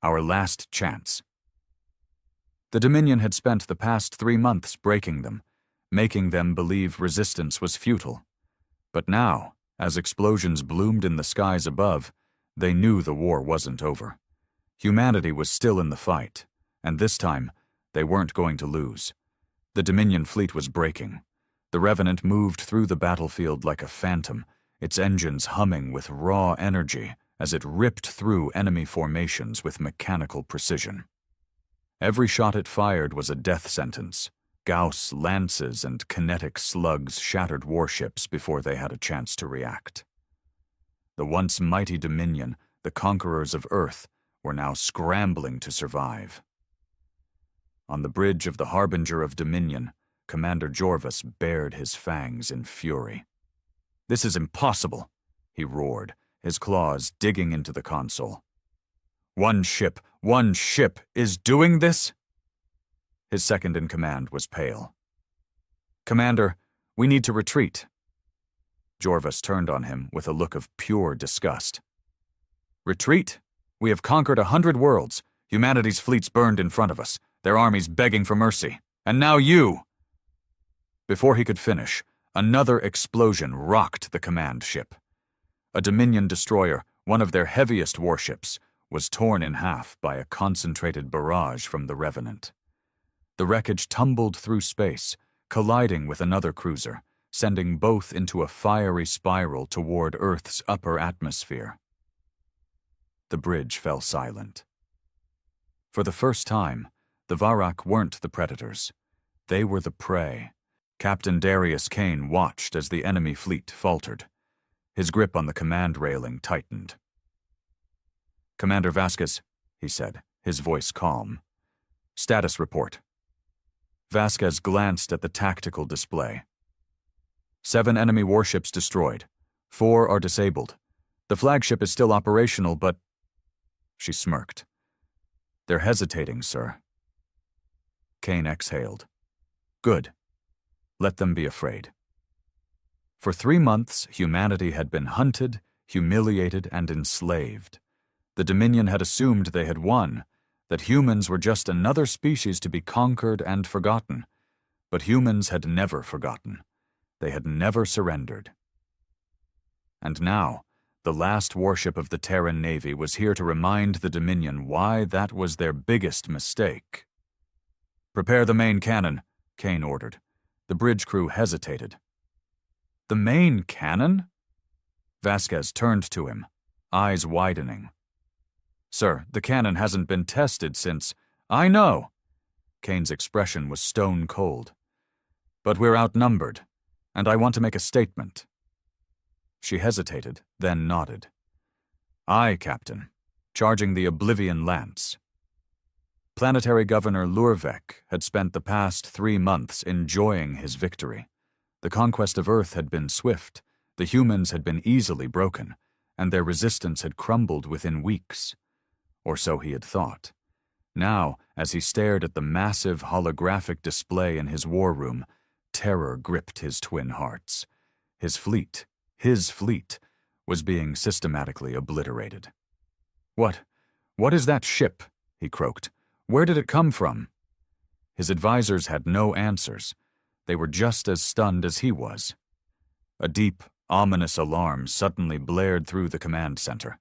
"Our last chance. The Dominion had spent the past 3 months breaking them, making them believe resistance was futile. But now, as explosions bloomed in the skies above, they knew the war wasn't over. Humanity was still in the fight, and this time, they weren't going to lose. The Dominion fleet was breaking. The Revenant moved through the battlefield like a phantom, its engines humming with raw energy as it ripped through enemy formations with mechanical precision. Every shot it fired was a death sentence. Gauss lances and kinetic slugs shattered warships before they had a chance to react. The once mighty Dominion, the conquerors of Earth, were now scrambling to survive. On the bridge of the Harbinger of Dominion, Commander Jorvis bared his fangs in fury. "This is impossible," he roared, his claws digging into the console. One ship is doing this?" His second-in-command was pale. "Commander, we need to retreat." Jorvis turned on him with a look of pure disgust. "Retreat? We have conquered 100 worlds. Humanity's fleets burned in front of us, their armies begging for mercy. And now you!" Before he could finish, another explosion rocked the command ship. A Dominion destroyer, one of their heaviest warships, was torn in half by a concentrated barrage from the Revenant. The wreckage tumbled through space, colliding with another cruiser, sending both into a fiery spiral toward Earth's upper atmosphere. The bridge fell silent. For the first time, the Varak weren't the predators. They were the prey. Captain Darius Kane watched as the enemy fleet faltered. His grip on the command railing tightened. "Commander Vasquez," he said, his voice calm. "Status report." Vasquez glanced at the tactical display. 7 enemy warships destroyed. 4 are disabled. The flagship is still operational, but... She smirked. "They're hesitating, sir." Kane exhaled. "Good. Let them be afraid." For 3 months, humanity had been hunted, humiliated, and enslaved. The Dominion had assumed they had won, that humans were just another species to be conquered and forgotten. But humans had never forgotten. They had never surrendered. And now, the last warship of the Terran Navy was here to remind the Dominion why that was their biggest mistake. "Prepare the main cannon," Kane ordered. The bridge crew hesitated. "The main cannon?" Vasquez turned to him, eyes widening. "Sir, the cannon hasn't been tested since—" "I know." Kane's expression was stone cold. "But we're outnumbered, and I want to make a statement." She hesitated, then nodded. "Aye, Captain. Charging the Oblivion Lance." Planetary Governor Lurvek had spent the past 3 months enjoying his victory. The conquest of Earth had been swift, the humans had been easily broken, and their resistance had crumbled within weeks. Or so he had thought. Now, as he stared at the massive holographic display in his war room, terror gripped his twin hearts. His fleet, was being systematically obliterated. What is that ship?" he croaked. "Where did it come from?" His advisors had no answers. They were just as stunned as he was. A deep, ominous alarm suddenly blared through the command center.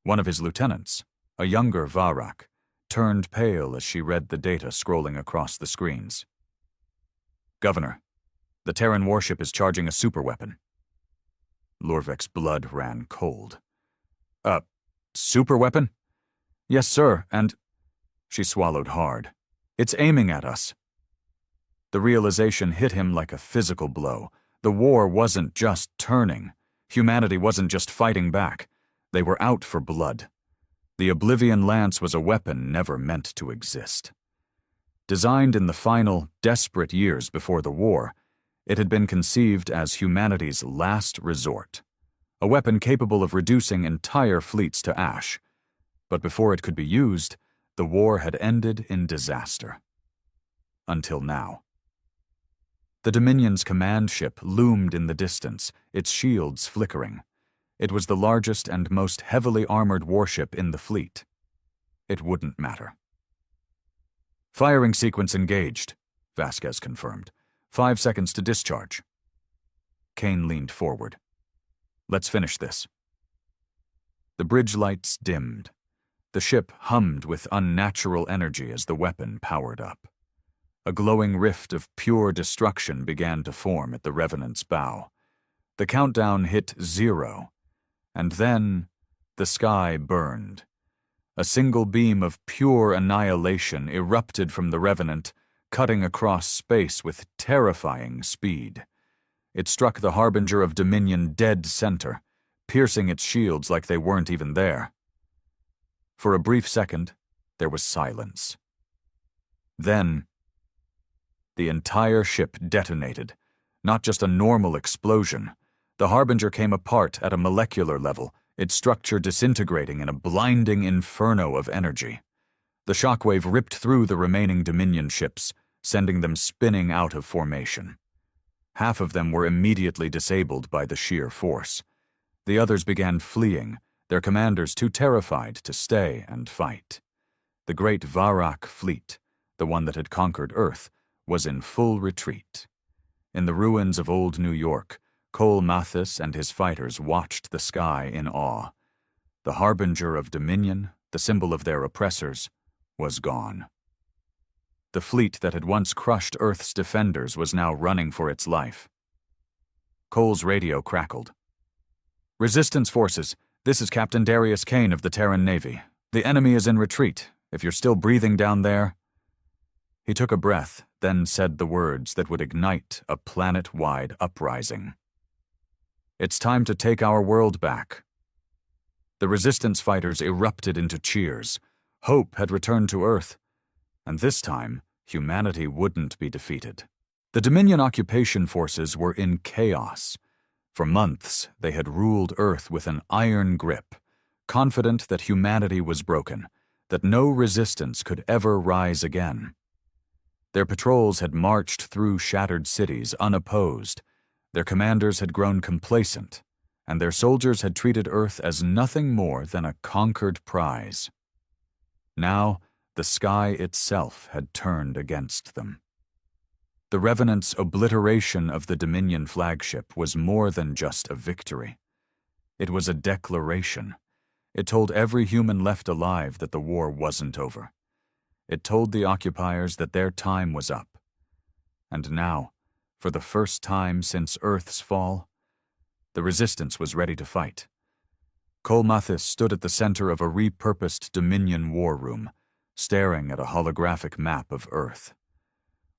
One of his lieutenants, a younger Varak, turned pale as she read the data scrolling across the screens. "Governor, the Terran warship is charging a superweapon." Lurvek's blood ran cold. Superweapon?" "Yes, sir, and—" She swallowed hard. "It's aiming at us." The realization hit him like a physical blow. The war wasn't just turning. Humanity wasn't just fighting back. They were out for blood. The Oblivion Lance was a weapon never meant to exist. Designed in the final, desperate years before the war, it had been conceived as humanity's last resort. A weapon capable of reducing entire fleets to ash. But before it could be used, the war had ended in disaster. Until now. The Dominion's command ship loomed in the distance, its shields flickering. It was the largest and most heavily armored warship in the fleet. It wouldn't matter. Firing sequence engaged, Vasquez confirmed. 5 seconds to discharge. Kane leaned forward. Let's finish this. The bridge lights dimmed. The ship hummed with unnatural energy as the weapon powered up. A glowing rift of pure destruction began to form at the Revenant's bow. The countdown hit 0, and then the sky burned. A single beam of pure annihilation erupted from the Revenant, cutting across space with terrifying speed. It struck the Harbinger of Dominion dead center, piercing its shields like they weren't even there. For a brief second, there was silence. Then, the entire ship detonated. Not just a normal explosion. The Harbinger came apart at a molecular level, its structure disintegrating in a blinding inferno of energy. The shockwave ripped through the remaining Dominion ships, sending them spinning out of formation. Half of them were immediately disabled by the sheer force. The others began fleeing, their commanders too terrified to stay and fight. The great Varak fleet, the one that had conquered Earth, was in full retreat. In the ruins of old New York, Cole Mathis and his fighters watched the sky in awe. The Harbinger of Dominion, the symbol of their oppressors, was gone. The fleet that had once crushed Earth's defenders was now running for its life. Cole's radio crackled. "Resistance forces, this is Captain Darius Kane of the Terran Navy. The enemy is in retreat. If you're still breathing down there..." He took a breath, then said the words that would ignite a planet-wide uprising. "It's time to take our world back." The resistance fighters erupted into cheers. Hope had returned to Earth, and this time, humanity wouldn't be defeated. The Dominion occupation forces were in chaos. For months, they had ruled Earth with an iron grip, confident that humanity was broken, that no resistance could ever rise again. Their patrols had marched through shattered cities unopposed. Their commanders had grown complacent, and their soldiers had treated Earth as nothing more than a conquered prize. Now, the sky itself had turned against them. The Revenant's obliteration of the Dominion flagship was more than just a victory. It was a declaration. It told every human left alive that the war wasn't over. It told the occupiers that their time was up. And now, for the first time since Earth's fall, the resistance was ready to fight. Cole Mathis stood at the center of a repurposed Dominion war room, staring at a holographic map of Earth.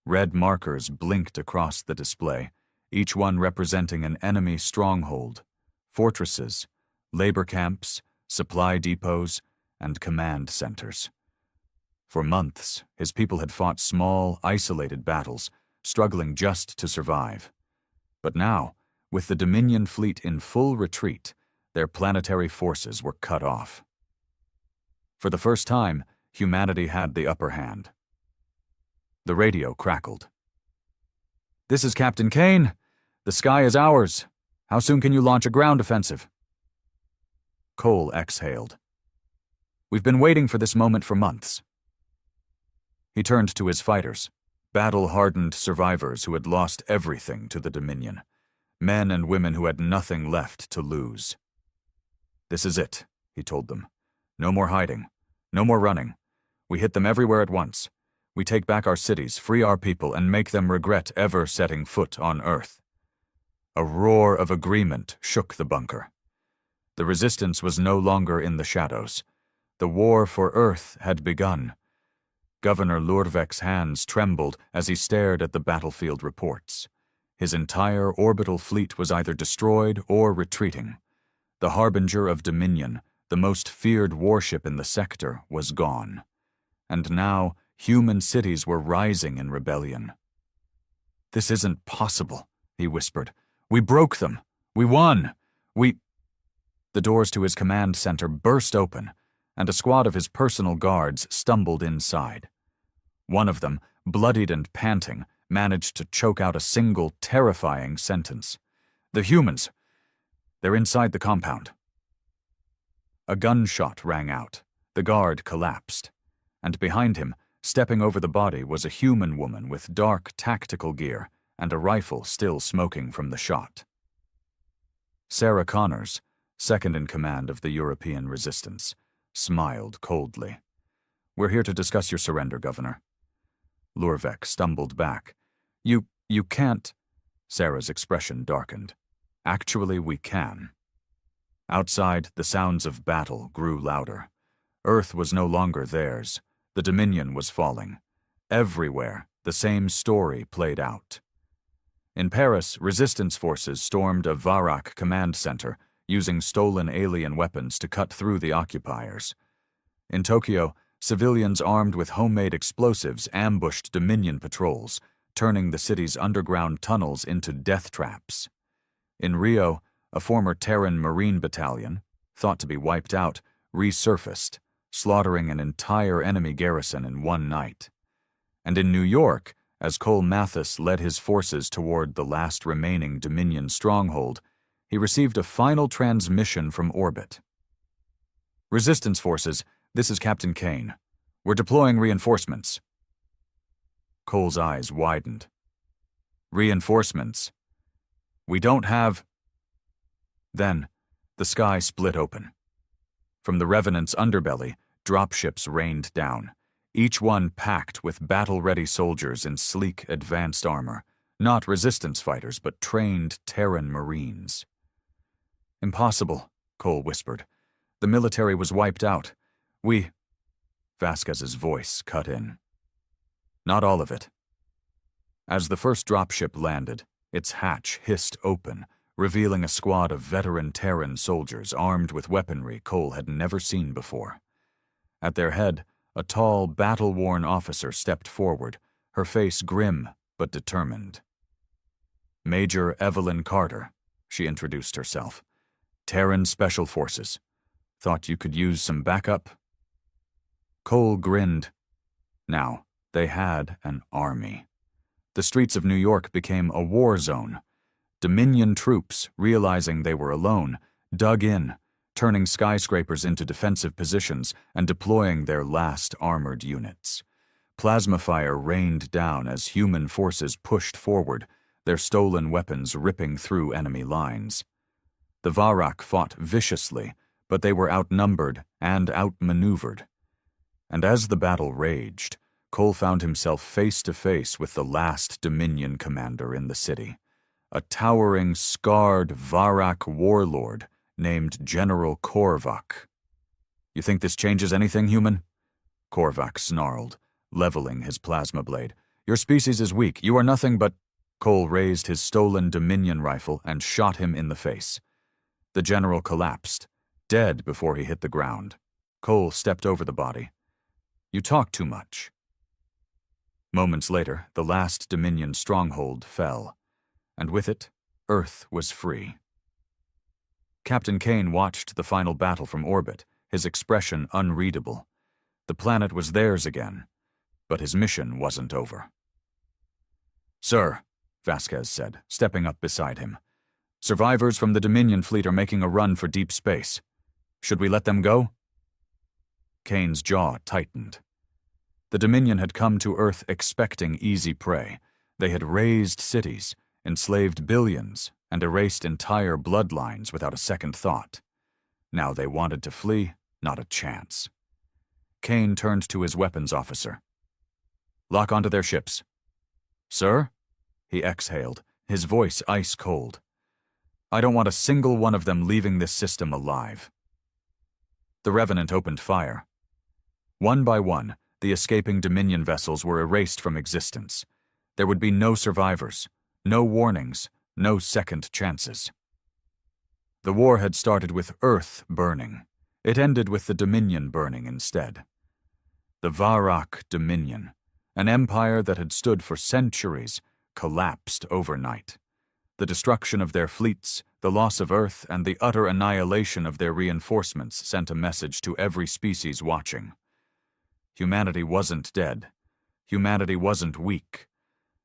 Red markers blinked across the display, each one representing an enemy stronghold, fortresses, labor camps, supply depots, and command centers. For months, his people had fought small, isolated battles, struggling just to survive. But now, with the Dominion fleet in full retreat, their planetary forces were cut off. For the first time, humanity had the upper hand. The radio crackled. "This is Captain Kane. The sky is ours. How soon can you launch a ground offensive?" Cole exhaled. "We've been waiting for this moment for months." He turned to his fighters, battle-hardened survivors who had lost everything to the Dominion, men and women who had nothing left to lose. "This is it," he told them. "No more hiding. No more running. We hit them everywhere at once. We take back our cities, free our people, and make them regret ever setting foot on Earth." A roar of agreement shook the bunker. The resistance was no longer in the shadows. The war for Earth had begun. Governor Lurvek's hands trembled as he stared at the battlefield reports. His entire orbital fleet was either destroyed or retreating. The Harbinger of Dominion, the most feared warship in the sector, was gone. And now, human cities were rising in rebellion. "This isn't possible," he whispered. "We broke them. We won. The doors to his command center burst open, and a squad of his personal guards stumbled inside. One of them, bloodied and panting, managed to choke out a single terrifying sentence. "The humans. They're inside the compound." A gunshot rang out. The guard collapsed, and behind him, Stepping over the body was a human woman with dark tactical gear and a rifle still smoking from the shot. Sarah Connors, second in command of the European resistance, smiled coldly. "We're here to discuss your surrender, Governor." Lurvek stumbled back. You can't." Sarah's expression darkened. "Actually, we can." Outside, the sounds of battle grew louder. Earth was no longer theirs. The Dominion was falling. Everywhere, the same story played out. In Paris, resistance forces stormed a Varak command center, using stolen alien weapons to cut through the occupiers. In Tokyo, civilians armed with homemade explosives ambushed Dominion patrols, turning the city's underground tunnels into death traps. In Rio, a former Terran Marine battalion, thought to be wiped out, resurfaced, slaughtering an entire enemy garrison in one night. And in New York, as Cole Mathis led his forces toward the last remaining Dominion stronghold, he received a final transmission from orbit. "Resistance forces, this is Captain Kane. We're deploying reinforcements." Cole's eyes widened. "Reinforcements? We don't have—" Then, the sky split open. From the Revenant's underbelly, dropships rained down, each one packed with battle-ready soldiers in sleek, advanced armor, not resistance fighters, but trained Terran Marines. "Impossible," Cole whispered. "The military was wiped out. Vasquez's voice cut in. "Not all of it." As the first dropship landed, its hatch hissed open, revealing a squad of veteran Terran soldiers armed with weaponry Cole had never seen before. At their head, a tall, battle-worn officer stepped forward, her face grim but determined. "Major Evelyn Carter," she introduced herself. "Terran Special Forces. Thought you could use some backup?" Cole grinned. Now, they had an army. The streets of New York became a war zone. Dominion troops, realizing they were alone, dug in, turning skyscrapers into defensive positions and deploying their last armored units. Plasma fire rained down as human forces pushed forward, their stolen weapons ripping through enemy lines. The Varak fought viciously, but they were outnumbered and outmaneuvered. And as the battle raged, Cole found himself face to face with the last Dominion commander in the city, a towering, scarred Varak warlord named General Korvac. "You think this changes anything, human?" Korvac snarled, leveling his plasma blade. "Your species is weak. You are nothing but—" Cole raised his stolen Dominion rifle and shot him in the face. The general collapsed, dead before he hit the ground. Cole stepped over the body. "You talk too much." Moments later, the last Dominion stronghold fell, and with it, Earth was free. Captain Kane watched the final battle from orbit, his expression unreadable. The planet was theirs again, but his mission wasn't over. "Sir," Vasquez said, stepping up beside him, "survivors from the Dominion fleet are making a run for deep space. Should we let them go?" Kane's jaw tightened. The Dominion had come to Earth expecting easy prey. They had razed cities, enslaved billions, and erased entire bloodlines without a second thought. Now they wanted to flee, not a chance. Kane turned to his weapons officer. "Lock onto their ships." "Sir?" He exhaled, his voice ice cold. "I don't want a single one of them leaving this system alive." The Revenant opened fire. One by one, the escaping Dominion vessels were erased from existence. There would be no survivors, no warnings, no second chances. The war had started with Earth burning. It ended with the Dominion burning instead. The Varak Dominion, an empire that had stood for centuries, collapsed overnight. The destruction of their fleets, the loss of Earth, and the utter annihilation of their reinforcements sent a message to every species watching. Humanity wasn't dead. Humanity wasn't weak.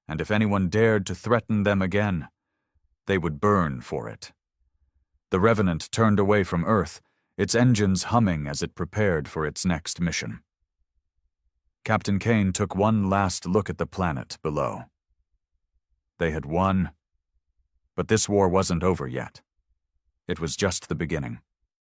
And if anyone dared to threaten them again, they would burn for it. The Revenant turned away from Earth, its engines humming as it prepared for its next mission. Captain Kane took one last look at the planet below. They had won, but this war wasn't over yet. It was just the beginning.